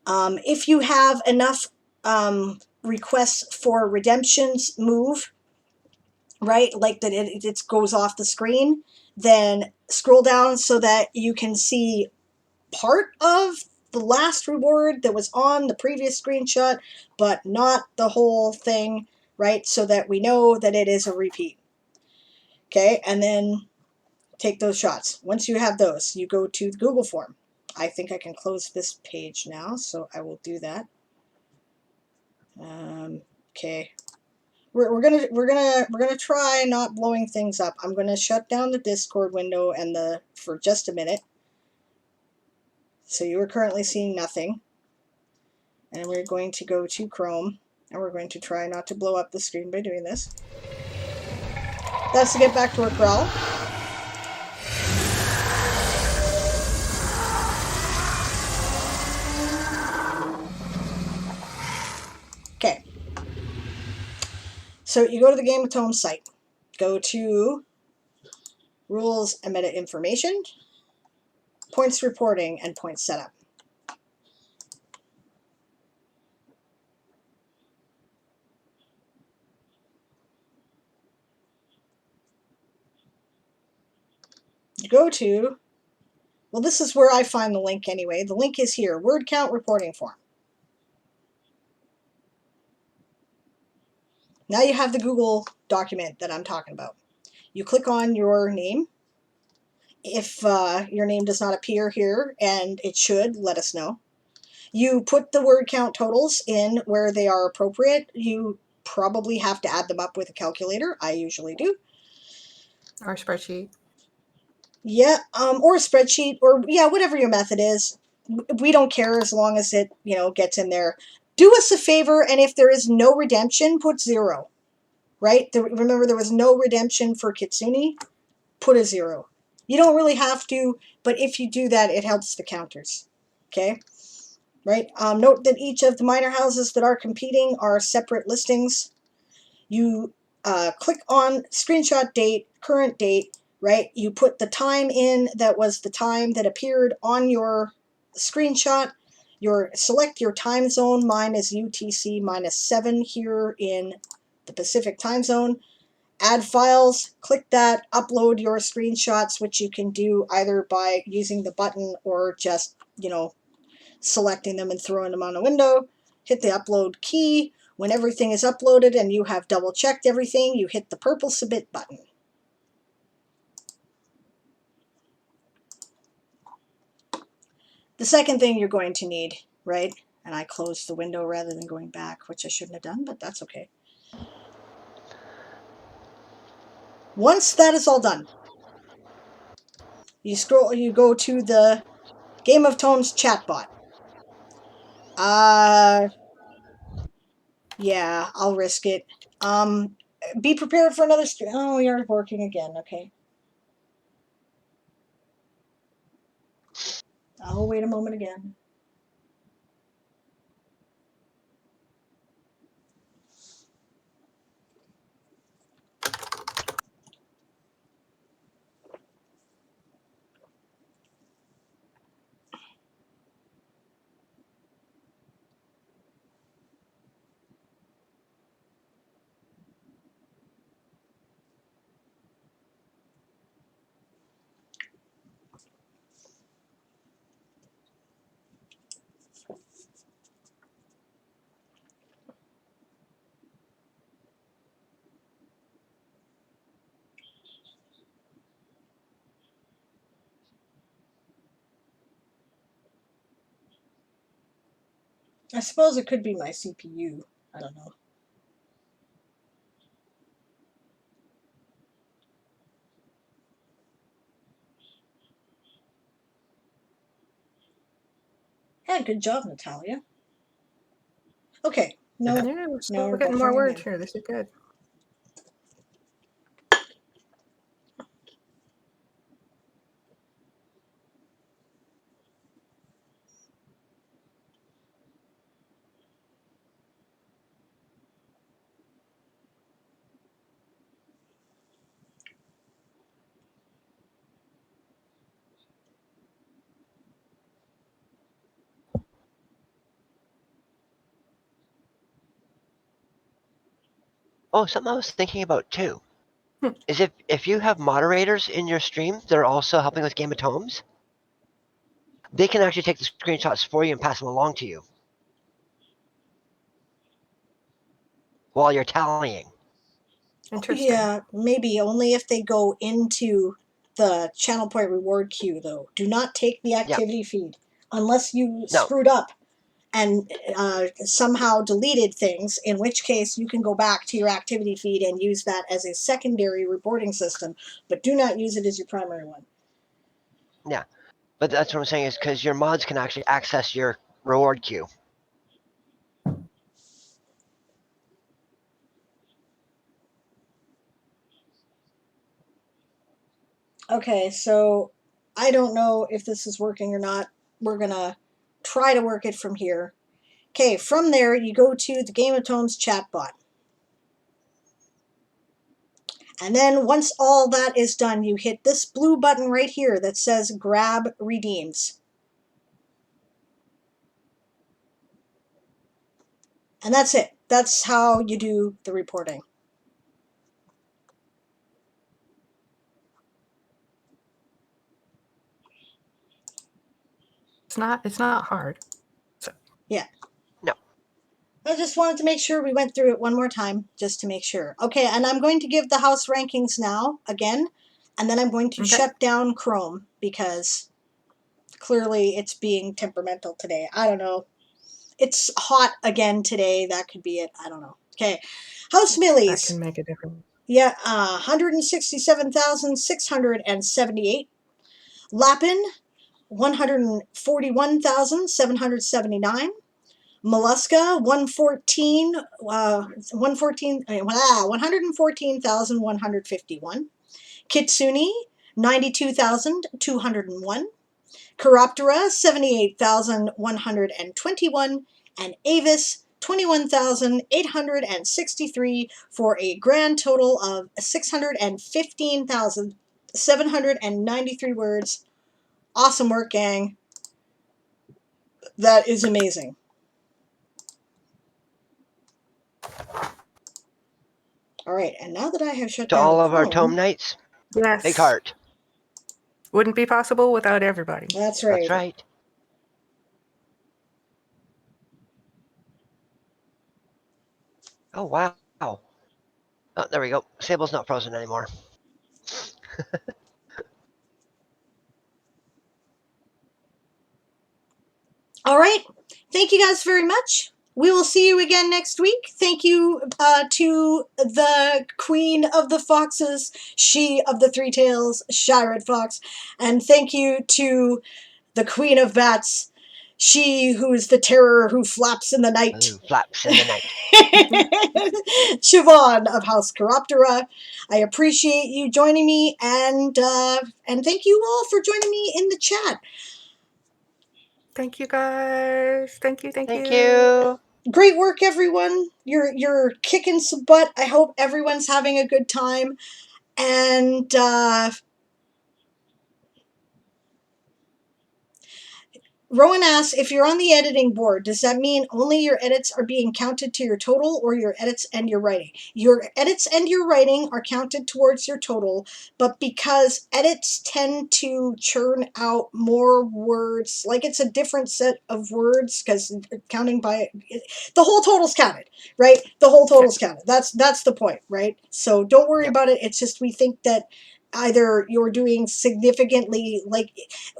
If you have enough requests for redemptions move, right, like that it goes off the screen, then scroll down so that you can see part of the last reward that was on the previous screenshot, but not the whole thing, right, so that we know that it is a repeat. Okay, and then take those shots. Once you have those, you go to the Google form. I think I can close this page now, so I will do that. Okay, we're gonna try not blowing things up. I'm gonna shut down the Discord window and for just a minute. So you are currently seeing nothing, and we're going to go to Chrome, and we're going to try not to blow up the screen by doing this. That's to get back to our crawl. Okay. So you go to the Game of Tomes site. Go to Rules and Meta Information, Points Reporting, and Points Setup. You go to, well, this is where I find the link anyway. The link is here, Word Count Reporting Form. Now you have the Google document that I'm talking about. You click on your name. If your name does not appear here, and it should, let us know. You put the word count totals in where they are appropriate. You probably have to add them up with a calculator. I usually do. Our spreadsheet. Yeah, or a spreadsheet, or yeah, whatever your method is. We don't care as long as it, gets in there. Do us a favor, and if there is no redemption, put 0. Right? Remember, there was no redemption for Kitsune. Put a 0. You don't really have to, but if you do that, it helps the counters. Okay? Right? Note that each of the minor houses that are competing are separate listings. You click on screenshot date, current date, right? You put the time in that was the time that appeared on your screenshot. Select your time zone. Mine is UTC -7 here in the Pacific time zone. Add files, click that, upload your screenshots, which you can do either by using the button or just, selecting them and throwing them on a window. Hit the upload key. When everything is uploaded and you have double checked everything, you hit the purple submit button. The second thing you're going to need, right? And I closed the window rather than going back, which I shouldn't have done, but that's okay. Once that is all done, you go to the Game of Tomes chatbot. Yeah, I'll risk it. Be prepared for another stream. Oh, you're working again, okay. I'll wait a moment again. I suppose it could be my CPU. I don't know. Yeah, good job, Natalia. Okay. No. Yeah, we're we're getting buffering more words again. here. This is good. Oh, something I was thinking about too Hmm. is if you have moderators in your stream that are also helping with Game of Tomes, they can actually take the screenshots for you and pass them along to you while you're tallying. Interesting. Yeah, maybe only if they go into the channel point reward queue, though. Do not take the activity feed unless you No. screwed up and somehow deleted things, in which case you can go back to your activity feed and use that as a secondary reporting system, but do not use it as your primary one. Yeah. But that's what I'm saying is because your mods can actually access your reward queue. Okay, so I don't know if this is working or not. We're going to try to work it from here. Okay, from there you go to the Game of Tomes chatbot. And then once all that is done, you hit this blue button right here that says Grab Redeems. And that's it. That's how you do the reporting. It's not hard. So. Yeah. No. I just wanted to make sure we went through it one more time, just to make sure. Okay, and I'm going to give the house rankings now, again, and then I'm going to shut down Chrome, because clearly it's being temperamental today. I don't know. It's hot again today. That could be it. I don't know. Okay. House Millies. That can make a difference. Yeah, 167,678. Lapin, 141,779. Mollusca, 114,151. Kitsune, 92,201. Chiroptera, 78,121. And Avis, 21,863, for a grand total of 615,793 words. Awesome work, gang. That is amazing. All right, and now that I have shut To down all of our Chrome, Tome Knights, Yes. big heart. Wouldn't be possible without everybody. That's right. That's right. Oh, wow. Oh, there we go. Sable's not frozen anymore. All right. Thank you guys very much. We will see you again next week. Thank you to the Queen of the Foxes, she of the Three Tails, Shyred Fox. And thank you to the Queen of Bats, she who is the terror who flaps in the night. Ooh, flaps in the night. Siobhan of House Chiroptera. I appreciate you joining me, and thank you all for joining me in the chat. Thank you, guys. Thank you. Thank you. Great work, everyone. You're kicking some butt. I hope everyone's having a good time. And Rowan asks, if you're on the editing board, does that mean only your edits are being counted to your total, or your edits and your writing? Your edits and your writing are counted towards your total, but because edits tend to churn out more words, like it's a different set of words, because counting by the whole total's counted, right? The whole total's counted. That's the point, right? So don't worry about it. It's just we think that either you're doing significantly, like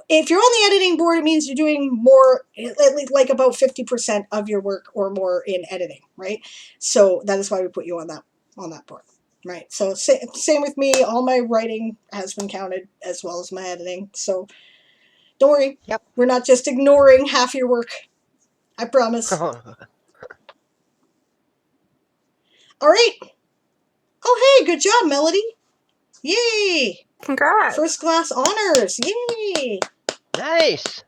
if you're on the editing board, it means you're doing more, at least like about 50% of your work or more in editing, right? So that is why we put you on that board, right? So same with me. All my writing has been counted as well as my editing. So Don't worry. Yep. We're not just ignoring half your work. I promise. All right. Oh, hey, good job, Melody. Yay. Congrats. First class honors. Yay. Nice.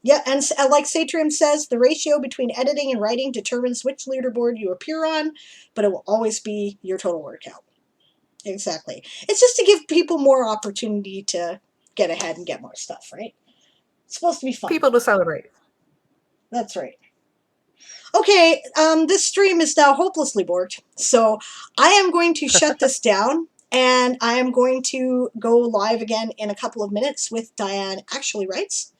Yeah, and like Satrim says, the ratio between editing and writing determines which leaderboard you appear on, but it will always be your total word count. Exactly. It's just to give people more opportunity to get ahead and get more stuff, right? It's supposed to be fun. People to celebrate. That's right. Okay, this stream is now hopelessly bored, so I am going to shut this down, and I am going to go live again in a couple of minutes with Diane Actually Writes.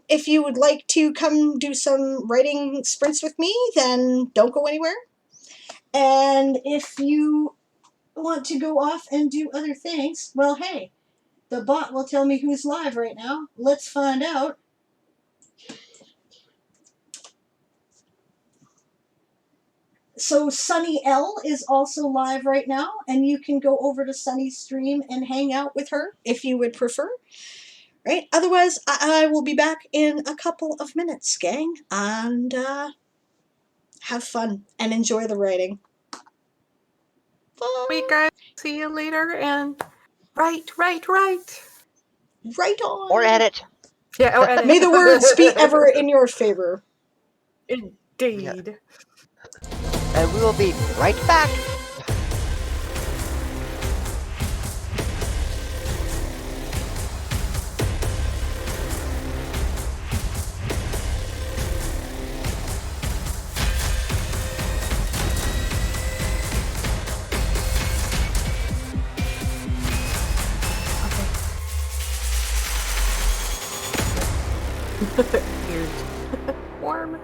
If you would like to come do some writing sprints with me, then don't go anywhere. And if you want to go off and do other things, well, hey, the bot will tell me who's live right now. Let's find out. So Sunny L is also live right now, and you can go over to Sunny's stream and hang out with her if you would prefer. Right? Otherwise, I will be back in a couple of minutes, gang, and have fun and enjoy the writing. Bye. We guys, see you later, and write. Right on. Or edit. Yeah, or edit. May the words be ever in your favor. Indeed. And we will be right back. Weird. Warm.